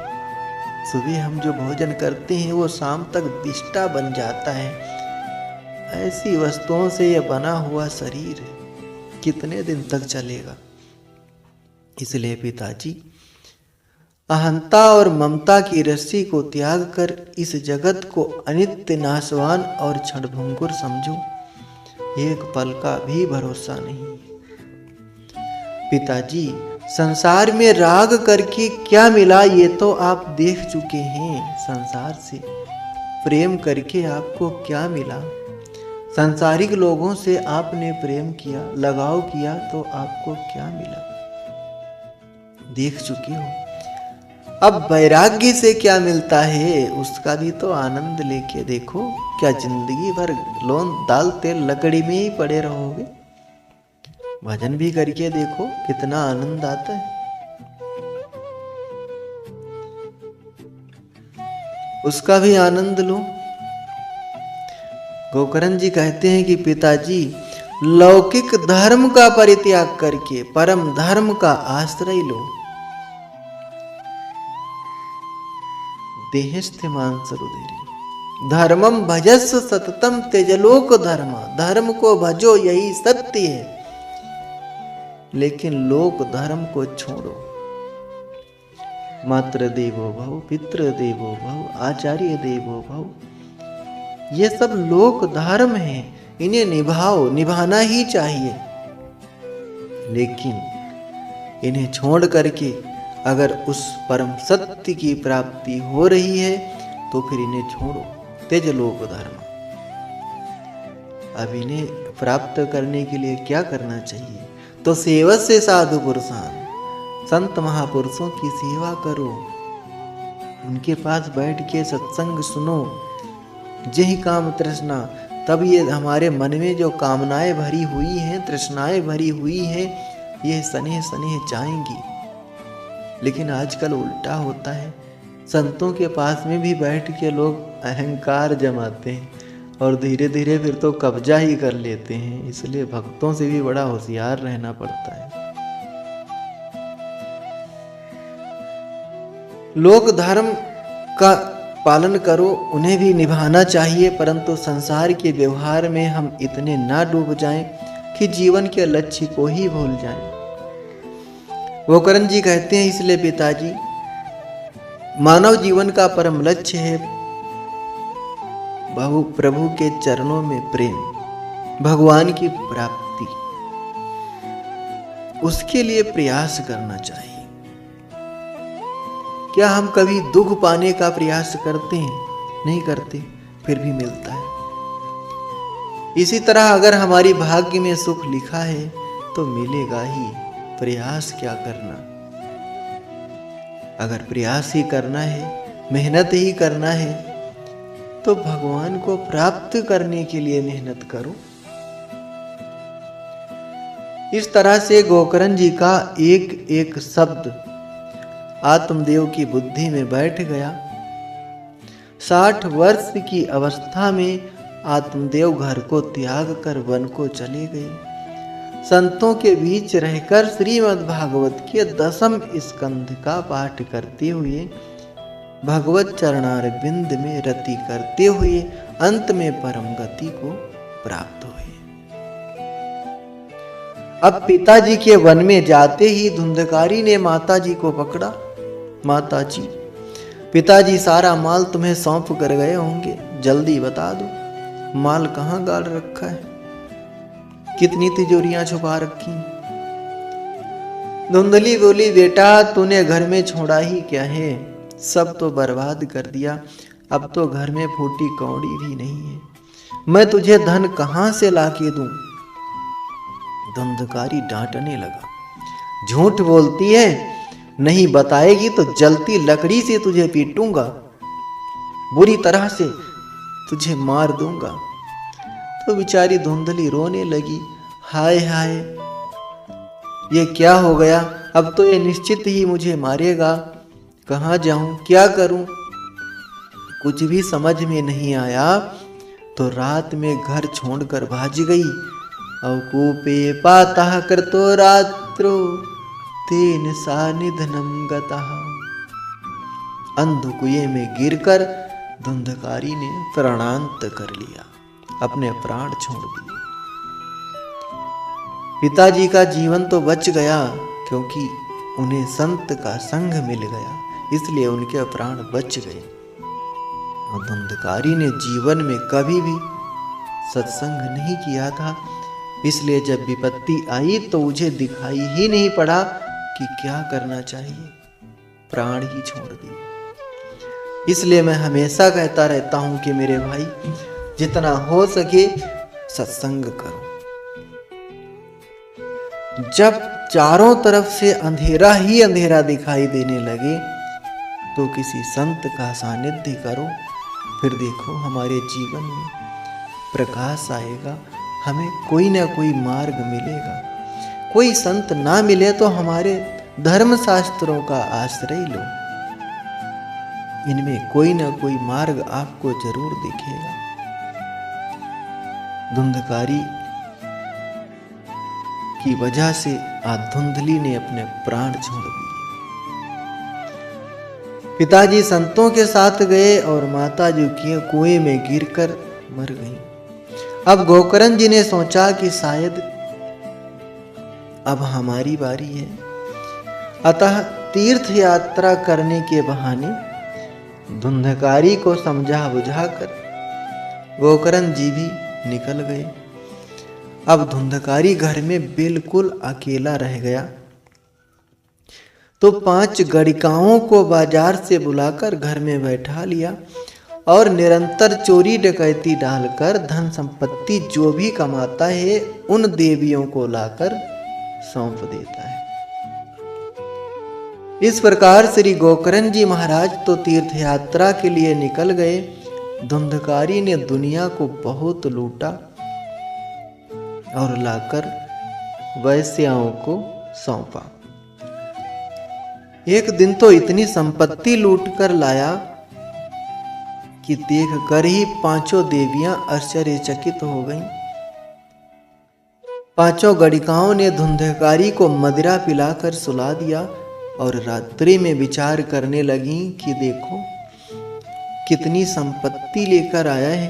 सुबह हम जो भोजन करते हैं वो शाम तक दिष्टा बन जाता है। ऐसी वस्तुओं से यह बना हुआ शरीर कितने दिन तक चलेगा? इसलिए पिताजी, अहंता और ममता की रस्सी को त्याग कर इस जगत को अनित्य, नाशवान और क्षणभंगुर समझो। एक पल का भी भरोसा नहीं। पिताजी, संसार में राग करके क्या मिला ये तो आप देख चुके हैं। संसार से प्रेम करके आपको क्या मिला? सांसारिक लोगों से आपने प्रेम किया, लगाव किया, तो आपको क्या मिला? देख चुके हो। अब वैराग्य से क्या मिलता है उसका भी तो आनंद लेके देखो। क्या जिंदगी भर लोन दाल तेल लकड़ी में ही पड़े रहोगे? भजन भी करके देखो कितना आनंद आता है। उसका भी आनंद लो। गोकर्ण जी कहते हैं कि पिताजी, लौकिक धर्म का परित्याग करके परम धर्म का आश्रय लो। देहस्थमांस रुधिरे। धर्मम भजस्व सततम त्यजलोक धर्म। धर्म को भजो यही सत्य है, लेकिन लोक धर्म को छोड़ो। मातृ देवो भव, पितृ देवो भव, आचार्य देवो भव, ये सब लोक धर्म है, इन्हें निभाओ, निभाना ही चाहिए। लेकिन इन्हें छोड़ करके अगर उस परम सत्य की प्राप्ति हो रही है तो फिर इन्हें छोड़ो। त्यज लोक धर्म। अब इन्हें प्राप्त करने के लिए क्या करना चाहिए? तो सेवस्य साधु पुरुषान, संत महापुरुषों की सेवा करो, उनके पास बैठ के सत्संग सुनो। यही काम तृष्णा, तब ये हमारे मन में जो कामनाएं भरी हुई हैं, तृष्णाएं भरी हुई हैं, ये सनेह सनेह जाएंगी। लेकिन आजकल उल्टा होता है, संतों के पास में भी बैठ के लोग अहंकार जमाते हैं और धीरे धीरे फिर तो कब्जा ही कर लेते हैं। इसलिए भक्तों से भी बड़ा होशियार रहना पड़ता है। लोक धर्म का पालन करो, उन्हें भी निभाना चाहिए, परंतु संसार के व्यवहार में हम इतने ना डूब जाएं कि जीवन के लक्ष्य को ही भूल जाएं। गोकर्ण जी कहते हैं, इसलिए पिताजी, मानव जीवन का परम लक्ष्य है प्रभु के चरणों में प्रेम, भगवान की प्राप्ति। उसके लिए प्रयास करना चाहिए। क्या हम कभी दुख पाने का प्रयास करते हैं? नहीं करते, फिर भी मिलता है। इसी तरह अगर हमारी भाग्य में सुख लिखा है तो मिलेगा ही, प्रयास क्या करना। अगर प्रयास ही करना है, मेहनत ही करना है, तो भगवान को प्राप्त करने के लिए मेहनत करो। इस तरह से गोकर्ण जी का एक एक शब्द आत्मदेव की बुद्धि में बैठ गया। 60 वर्ष की अवस्था में आत्मदेव घर को त्याग कर वन को चले गए। संतों के बीच रहकर श्रीमद् भागवत के 10वें स्कंध का पाठ करते हुए, भगवत चरणारविंद में रति करते हुए अंत में परम गति को प्राप्त हुए। अब पिताजी के वन में जाते ही धुंधकारी ने माताजी को पकड़ा। माताजी, पिताजी सारा माल तुम्हें सौंप कर गए होंगे, जल्दी बता दो, माल कहाँ गाड़ रखा है, कितनी तिजोरियां छुपा रखी। धुंधली बोली, बेटा तूने घर में छोड़ा ही क्या है, सब तो बर्बाद कर दिया। अब तो घर में फूटी कौड़ी भी नहीं है, मैं तुझे धन कहां से लाके दूं। धुंधकारी डांटने लगा, झूठ बोलती है, नहीं बताएगी तो जलती लकड़ी से तुझे पीटूंगा, बुरी तरह से तुझे मार दूंगा। तो बेचारी धुंधली रोने लगी, हाय हाय, ये क्या हो गया, अब तो ये निश्चित ही मुझे मारेगा, कहाँ जाऊं, क्या करूं। कुछ भी समझ में नहीं आया तो रात में घर छोड़कर भाज गई। अवकूपे पातः कृतो रात्रो तेन सा निधनम गतः। अंधकुएं में गिरकर धुंधकारी ने प्राणांत कर लिया, अपने प्राण छोड़ दिए। पिताजी का जीवन तो बच गया, क्योंकि उन्हें संत का संग मिल गया, इसलिए उनके प्राण बच गए। और धुंधकारी ने जीवन में कभी भी सत्संग नहीं किया था, इसलिए जब विपत्ति आई तो मुझे दिखाई ही नहीं पड़ा कि क्या करना चाहिए, प्राण ही छोड़ दिए। इसलिए मैं हमेशा कहता रहता हूं कि मेरे भाई, जितना हो सके सत्संग करो। जब चारों तरफ से अंधेरा ही अंधेरा दिखाई देने लगे तो किसी संत का सानिध्य करो, फिर देखो हमारे जीवन में प्रकाश आएगा, हमें कोई ना कोई मार्ग मिलेगा। कोई संत ना मिले तो हमारे धर्म शास्त्रों का आश्रय लो, इनमें कोई ना कोई मार्ग आपको जरूर दिखेगा। धुंधकारी की वजह से आज धुंधली ने अपने प्राण छोड़ दिए। पिताजी संतों के साथ गए और माता जी कुएं में गिरकर मर गई। अब गोकर्ण जी ने सोचा कि शायद अब हमारी बारी है, अतः तीर्थ यात्रा करने के बहाने धुंधकारी को समझा बुझाकर गोकर्ण जी भी निकल गए। अब धुंधकारी घर में बिल्कुल अकेला रह गया, तो 5 गणिकाओं को बाजार से बुलाकर घर में बैठा लिया और निरंतर चोरी डकैती डालकर धन संपत्ति जो भी कमाता है उन देवियों को लाकर सौंप देता है। इस प्रकार श्री गोकर्ण जी महाराज तो तीर्थ यात्रा के लिए निकल गए। धुंधकारी ने दुनिया को बहुत लूटा और लाकर वैश्याओं को सौंपा। एक दिन तो इतनी संपत्ति लूट कर लाया कि देखकर ही 5 देवियां आश्चर्यचकित हो गईं। 5 गणिकाओं ने धुंधकारी को मदिरा पिलाकर सुला दिया और रात्रि में विचार करने लगी कि देखो कितनी संपत्ति लेकर आया है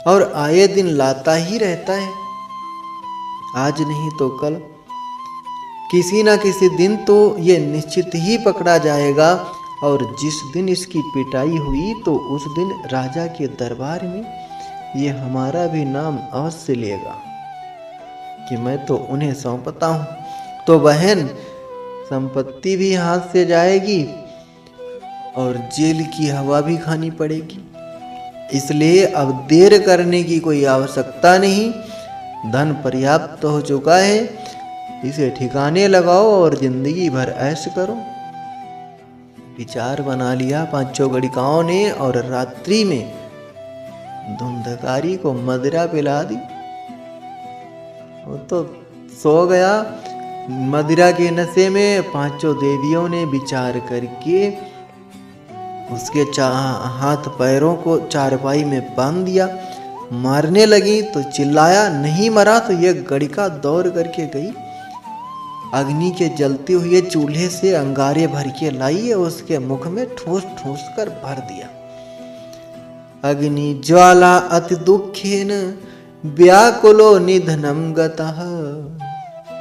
और आए दिन लाता ही रहता है। आज नहीं तो कल किसी ना किसी दिन तो ये निश्चित ही पकड़ा जाएगा और जिस दिन इसकी पिटाई हुई तो उस दिन राजा के दरबार में ये हमारा भी नाम अवश्य लेगा कि मैं तो उन्हें सौंपता हूँ। तो बहन संपत्ति भी हाथ से जाएगी और जेल की हवा भी खानी पड़ेगी, इसलिए अब देर करने की कोई आवश्यकता नहीं। धन पर्याप्त हो चुका है, इसे ठिकाने लगाओ और जिंदगी भर ऐश करो। विचार बना लिया 5 गणिकाओं ने और रात्रि में धुंधकारी को मदिरा पिला दी। वो तो सो गया मदिरा के नशे में। 5 देवियों ने विचार करके उसके हाथ पैरों को चारपाई में बांध दिया। मारने लगी तो चिल्लाया, नहीं मरा तो यह गणिका दौड़ करके गई, अग्नि के जलते हुए चूल्हे से अंगारे भर के लाई और उसके मुख में ठूस ठूस कर भर दिया। अग्नि ज्वाला अति दुखेन व्याकुलो निधनम गतः।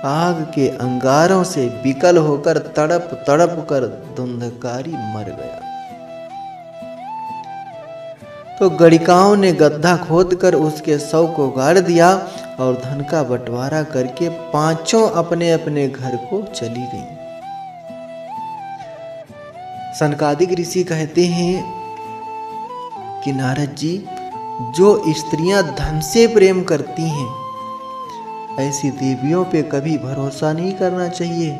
आग के अंगारों से विकल होकर तड़प तड़प कर धुंधकारी मर गया। तो गणिकाओं ने गड्ढा खोदकर उसके शव को गाड़ दिया और धन का बंटवारा करके 5 अपने अपने घर को चली गईं। सनकादिक ऋषि कहते हैं कि नारद जी, जो स्त्रियां धन से प्रेम करती हैं ऐसी देवियों पे कभी भरोसा नहीं करना चाहिए।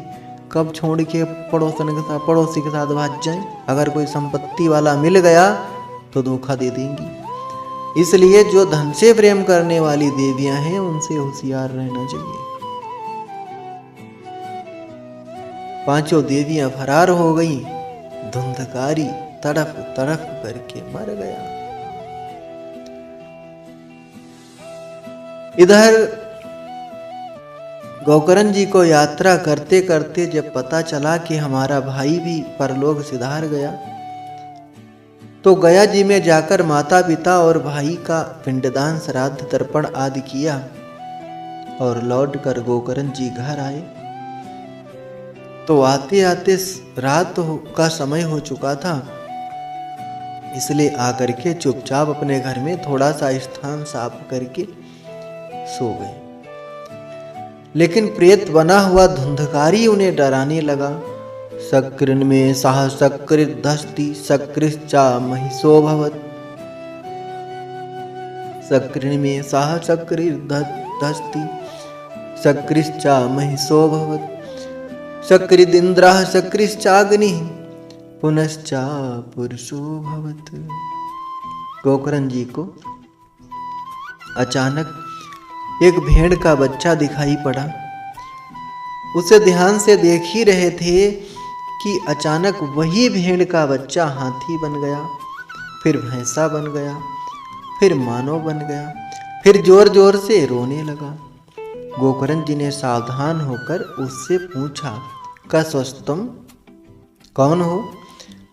कब छोड़ के पड़ोसी के साथ भाग जाएं। अगर कोई संपत्ति वाला मिल गया तो धोखा दे देंगी। इसलिए जो धन से प्रेम करने वाली देवियां हैं उनसे होशियार रहना चाहिए। 5 देवियां फरार हो गईं। धुंधकारी तड़प तड़प करके मर गया। इधर गोकर्ण जी को यात्रा करते करते जब पता चला कि हमारा भाई भी परलोक सिधार गया, तो गया जी में जाकर माता पिता और भाई का पिंडदान श्राद्ध तर्पण आदि किया और लौटकर गोकर्ण जी घर आए। तो आते आते रात का समय हो चुका था, इसलिए आकर के चुपचाप अपने घर में थोड़ा सा स्थान साफ करके सो गए। लेकिन प्रेत बना हुआ धुंधकारी उन्हें डराने लगा। सक्रिन में सह सक्रित धस्ति सक्रिश्चा महिषो भवत। सक्रिन में सह सक्रित धस्ति सक्रिश्चा महिषो भवत। सक्रिद इंद्रः सक्रिश्चाग्नि पुनश्चा पुरुषो भवत। गोकर्ण जी को अचानक एक भेड़ का बच्चा दिखाई पड़ा। उसे ध्यान से देख ही रहे थे कि अचानक वही भेड़ का बच्चा हाथी बन गया, फिर भैंसा बन गया, फिर मानव बन गया, फिर जोर जोर से रोने लगा। गोकर्ण जी ने सावधान होकर उससे पूछा, कस्वस्तम, कौन हो?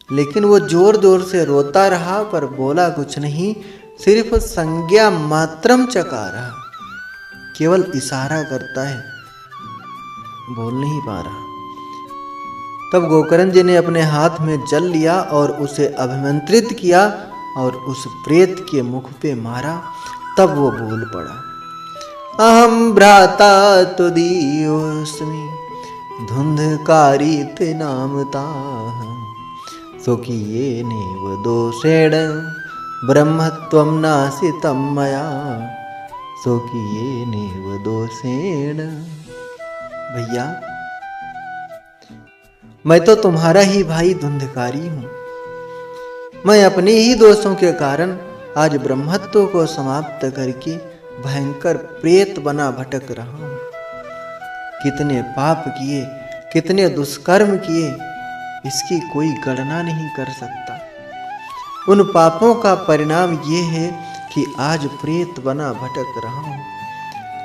लेकिन वो जोर जोर से रोता रहा पर बोला कुछ नहीं, सिर्फ संज्ञा मात्रम चका रहा, केवल इशारा करता है, बोल नहीं पा रहा। तब गोकर्ण जी ने अपने हाथ में जल लिया और उसे अभिमंत्रित किया और उस प्रेत के मुख पे मारा। तब वो बोल पड़ा, अहम भ्राता तुदीयोस्मि धुंधकारी ते नामता स्वकीये नेव दोषेण ब्रह्मत्वं नासितं मया स्वकीये नेव दोषेण। भैया, मैं तो तुम्हारा ही भाई धुंधकारी हूं। मैं अपने ही दोषों के कारण आज ब्रह्मत्व को समाप्त करके भयंकर प्रेत बना भटक रहा हूं। कितने पाप किए, कितने दुष्कर्म किए, इसकी कोई गणना नहीं कर सकता। उन पापों का परिणाम ये है कि आज प्रेत बना भटक रहा हूं।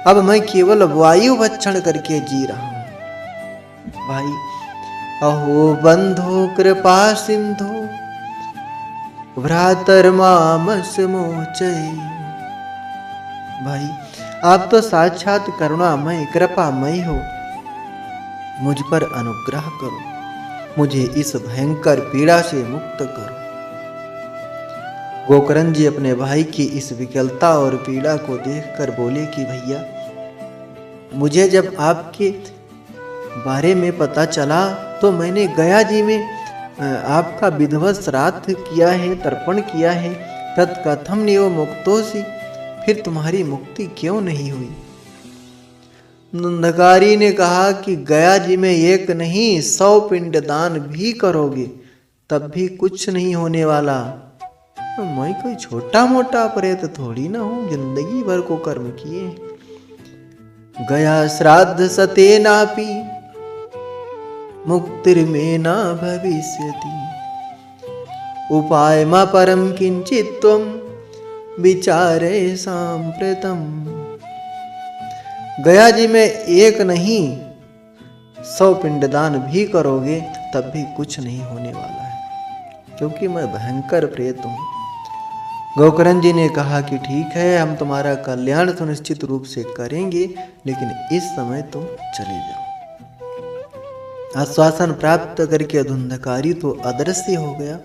अब मैं केवल वायु भक्षण करके जी रहा हूं। भाई, अहो बंधो कृपा सिंधो भ्रातर्मामस मोचय। भाई, आप तो साक्षात करुणामय कृपामय हो, मुझ पर अनुग्रह करो, मुझे इस भयंकर पीड़ा से मुक्त करो। गोकर्ण जी अपने भाई की इस विकलता और पीड़ा को देखकर बोले कि भैया, मुझे जब आपके बारे में पता चला तो मैंने गया जी में आपका विधिवत श्राद्ध किया है, तर्पण किया है। तत्कथम नियो मुक्तोसी, फिर तुम्हारी मुक्ति क्यों नहीं हुई? धुंधकारी ने कहा कि गया जी में एक नहीं 100 पिंडदान भी करोगे तब भी कुछ नहीं होने वाला। मैं कोई छोटा मोटा प्रेत थोड़ी ना हूं, जिंदगी भर को कर्म किए। गया श्राद्ध सते नापि मुक्तिर्मे न भविष्यति उपाय मा परम किंचित त्वं विचारे सांप्रतम। गया जी में एक नहीं 100 पिंडदान भी करोगे तब भी कुछ नहीं होने वाला है, क्योंकि मैं भयंकर प्रेत हूं। गोकर्ण जी ने कहा कि ठीक है, हम तुम्हारा कल्याण सुनिश्चित रूप से करेंगे, लेकिन इस समय तुम चले जाओ। आश्वासन प्राप्त करके धुंधकारी तो अदृश्य हो गया।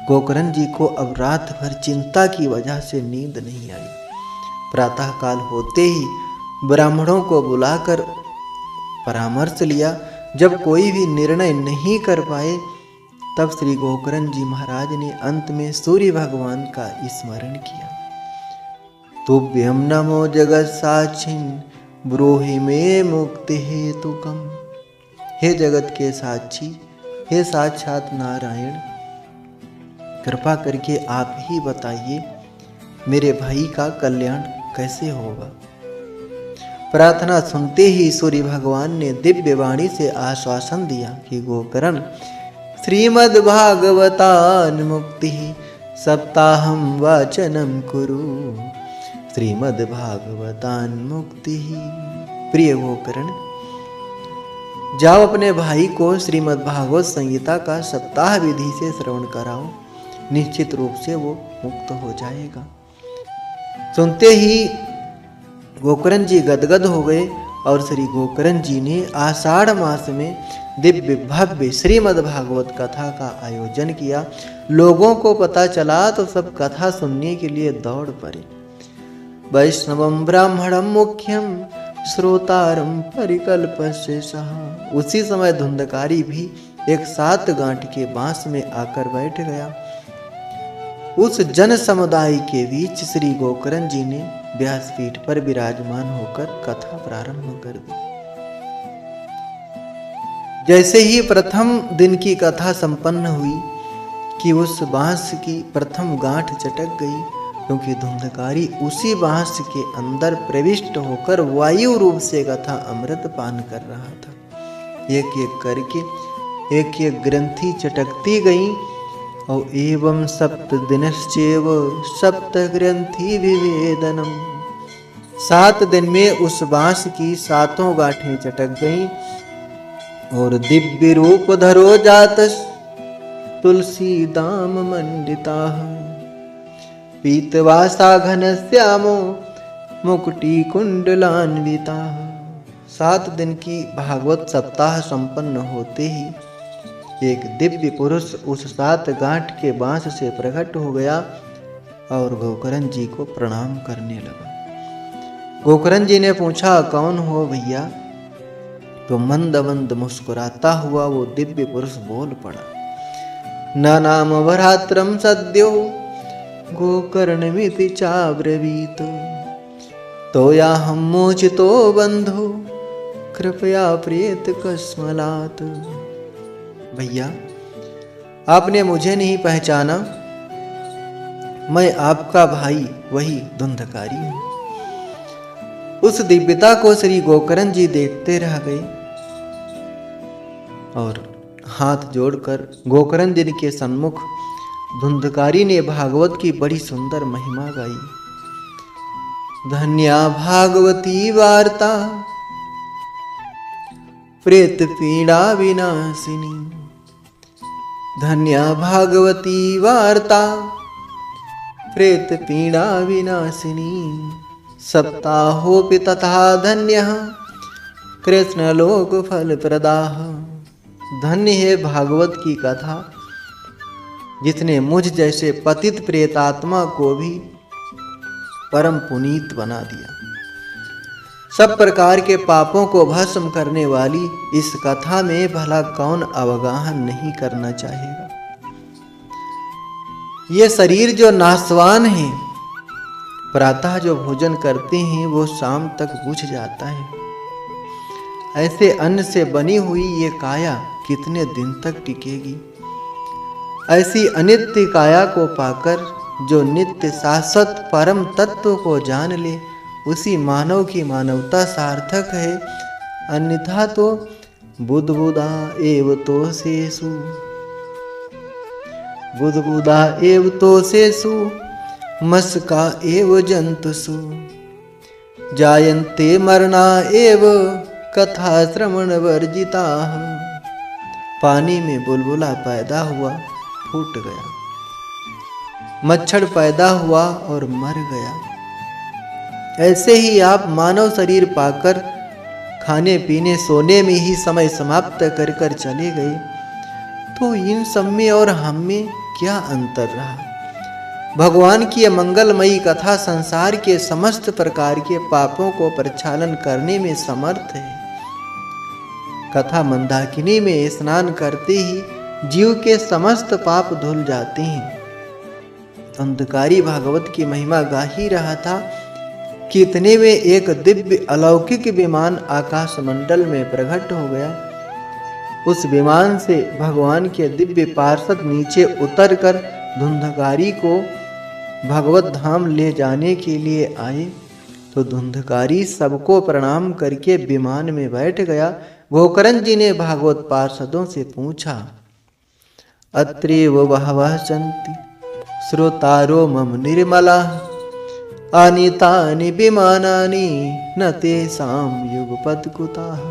गोकर्ण जी को अब रात भर चिंता की वजह से नींद नहीं आई। प्रातः काल होते ही ब्राह्मणों को बुलाकर परामर्श लिया। जब कोई भी निर्णय नहीं कर पाए, तब श्री गोकर्ण जी महाराज ने अंत में सूर्य भगवान का स्मरण किया। तुभ्यं नमो जगत साक्षिन् ब्रूहि मे मुक्ति हेतुकम्। हे जगत के साक्षी, हे साक्षात नारायण, कृपा करके आप ही बताइए मेरे भाई का कल्याण कैसे होगा। प्रार्थना सुनते ही सूर्य भगवान ने दिव्य वाणी से आश्वासन दिया कि गोकर्ण, श्रीमद् भागवतान् मुक्ति सप्ताहं वाचनं कुरु। श्रीमद् भागवतान् मुक्ति। प्रिय गोकर्ण, जाओ अपने भाई को श्रीमद् भागवत संहिता का सप्ताह विधि से श्रवण कराओ, निश्चित रूप से वो मुक्त हो जाएगा। सुनते ही गोकर्ण जी गदगद हो गए और श्री गोकर्ण जी ने आषाढ़ मास में दिव्य भव्य श्रीमद् भागवत कथा का आयोजन किया। लोगों को पता चला तो सब कथा सुनने के लिए दौड़ पड़े। वैष्णवं ब्राह्मणं मुख्यं श्रोतारं परिकल्पस्य सह। उसी समय धुंधकारी भी एक 7 गांठ के बांस में आकर बैठ गया। उस जन समुदाय के बीच श्री गोकर्ण जी ने व्यासपीठ पर विराजमान होकर कथा प्रारंभ कर दी। जैसे ही प्रथम दिन की कथा संपन्न हुई कि उस बांस की प्रथम गांठ चटक गई, क्योंकि धुंधकारी उसी बांस के अंदर प्रविष्ट होकर वायु रूप से कथा अमृत पान कर रहा था। एक एक करके एक एक ग्रंथि चटकती गई और एवं सप्त दिनश्चैव सप्त ग्रंथि विवेदनम। 7 दिन में उस बांस की 7 गांठें चटक गईं और दिव्य रूप धरो जातस तुलसी दाम मंडिताः पीतवासा घनश्यामो मुकुटी कुंडलान्विताः। 7 दिन की भागवत सप्ताह संपन्न होते ही एक दिव्य पुरुष उस 7 गांठ के बांस से प्रकट हो गया और गोकर्ण जी को प्रणाम करने लगा। गोकर्ण जी ने पूछा, कौन हो भैया? तो मंद मंद मुस्कुराता हुआ वो दिव्य पुरुष बोल पड़ा, न नाम भरात्रम सद्यो गोकर्णमिति चाब्रवीत तो या हम मोचितो बंधु कृपया प्रियत कस्मलात। भैया, आपने मुझे नहीं पहचाना, मैं आपका भाई वही धुंधकारी हूं। उस दिव्यता को श्री गोकर्ण जी देखते रह गए और हाथ जोड़कर गोकर्ण जी के सन्मुख धुंधकारी ने भागवत की बड़ी सुंदर महिमा गाई। धन्या भागवती वार्ता प्रेत पीड़ा विनाशिनी। धन्या भागवती वार्ता प्रेत पीड़ा विनाशिनी। सप्ताहोपि तथा धन्यः कृष्णलोक फल प्रदाः। धन्य है भागवत की कथा, जिसने मुझ जैसे पतित प्रेतात्मा को भी परम पुनीत बना दिया। सब प्रकार के पापों को भस्म करने वाली इस कथा में भला कौन अवगाहन नहीं करना चाहेगा। ये शरीर जो नाशवान है, प्रातः जो भोजन करते हैं वो शाम तक बुझ जाता है। ऐसे अन्न से बनी हुई ये काया कितने दिन तक टिकेगी? ऐसी अनित्य काया को पाकर जो नित्य शाश्वत परम तत्व को जान ले, उसी मानव की मानवता सार्थक है। अन्यथा तो बुद्बुदा एव तो शेषु बुद्बुदा एव तो शेषु मस्का एव जंतुषु जायन्ते मरना एव कथा श्रवण वर्जिता। पानी में बुलबुला पैदा हुआ, फूट गया, मच्छर पैदा हुआ और मर गया। ऐसे ही आप मानव शरीर पाकर खाने पीने सोने में ही समय समाप्त कर कर चले गए, तो इन सब में और हम में क्या अंतर रहा? भगवान की मंगलमयी कथा संसार के समस्त प्रकार के पापों को प्रक्षालन करने में समर्थ है। कथा मंदाकिनी में स्नान करते ही जीव के समस्त पाप धुल जाते हैं। अंधकारी भागवत की महिमा गा ही रहा था कि इतने में एक दिव्य अलौकिक विमान आकाश मंडल में प्रकट हो गया। उस विमान से भगवान के दिव्य पार्षद नीचे उतरकर धुंधकारी को भगवत धाम ले जाने के लिए आए, तो धुंधकारी सबको प्रणाम करके विमान में बैठ गया। गोकर्ण जी ने भागवत पार्षदों से पूछा, अत्रैव बहवः सन्ति श्रोतारो मम निर्मलाः आनीतानि विमानानि न तेषां युगपत् कुतः।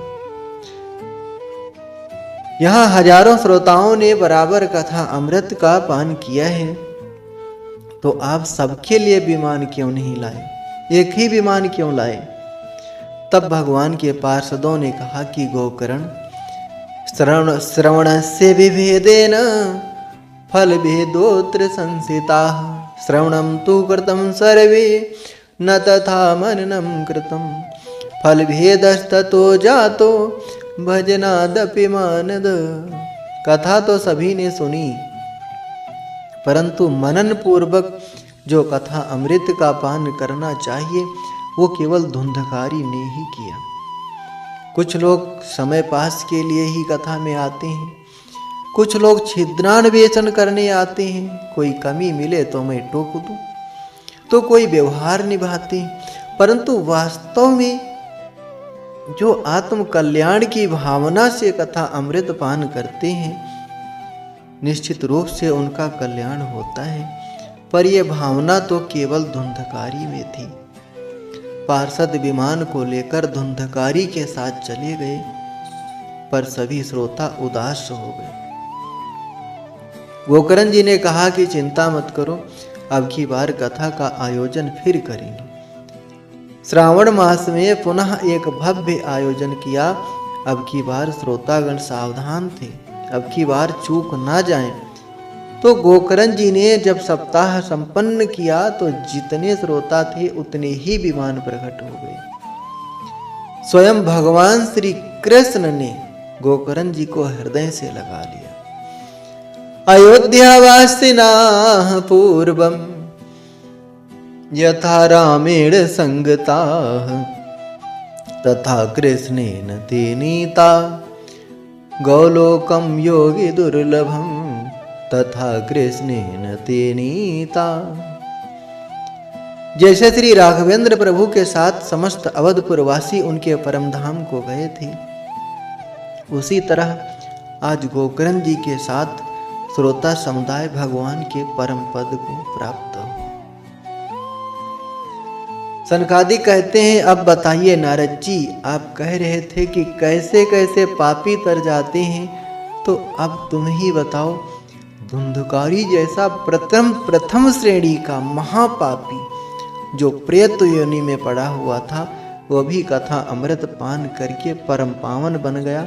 यहाँ हजारों श्रोताओं ने बराबर कथा अमृत का पान किया है, तो आप सबके लिए विमान क्यों नहीं लाए? एक ही विमान क्यों लाए? तब भगवान के पार्षदों ने कहा कि गोकर्ण, श्रवणस्य विभेदेन फल भेदोत्र संसिताः। श्रवणं तु कृतं सर्वे न तथा मननं कृतं। फल भेदस्ततो जातो भजनादपि मानद। कथा तो सभी ने सुनी, परंतु मनन पूर्वक जो कथा अमृत का पान करना चाहिए वो केवल धुंधकारी ने ही किया। कुछ लोग समय पास के लिए ही कथा में आते हैं, कुछ लोग छिद्रान्वेषण करने आते हैं, कोई कमी मिले तो मैं टोक दूं, तो कोई व्यवहार निभाते हैं, परंतु वास्तव में जो आत्म कल्याण की भावना से कथा अमृत पान करते हैं, निश्चित रूप से उनका कल्याण होता है। पर यह भावना तो केवल धुंधकारी में थी। पार्षद विमान को लेकर धुंधकारी के साथ चले गए, पर सभी श्रोता उदास हो गए। गोकर्ण जी ने कहा कि चिंता मत करो, अब की बार कथा का आयोजन फिर करेंगे। श्रावण मास में पुनः एक भव्य आयोजन किया। अब की बार श्रोतागण सावधान थे, अब की बार चूक ना जाएं। तो गोकर्ण जी ने जब सप्ताह संपन्न किया तो जितने श्रोता थे उतने ही विमान प्रकट हो गए। स्वयं भगवान श्री कृष्ण ने गोकर्ण जी को हृदय से लगा लिया। अयोध्यावासिनाः पूर्वं यथा रामेण संगताः तथा कृष्णेन ते नीता गौलोकं योगी दुर्लभं तथा कृष्णेन ते नीता। जैसे श्री राघवेंद्र प्रभु के साथ समस्त अवधपुरवासी उनके परम धाम को गए थे, उसी तरह आज गोकर्ण जी के साथ श्रोता समुदाय भगवान के परम पद को प्राप्त हो। सनकादिक कहते हैं, अब बताइए नारद जी, आप कह रहे थे कि कैसे कैसे पापी तर जाते हैं, तो अब तुम ही बताओ। धुंधुकारी जैसा प्रथम श्रेणी का महापापी जो प्रेत योनि में पड़ा हुआ था, वह भी कथा अमृत पान करके परम पावन बन गया।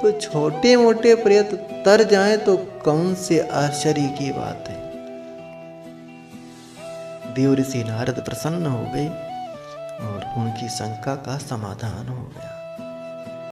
तो छोटे मोटे प्रेत तर जाएं तो कौन से आश्चर्य की बात है। देव ऋषि नारद प्रसन्न हो गए और उनकी शंका का समाधान हो गया।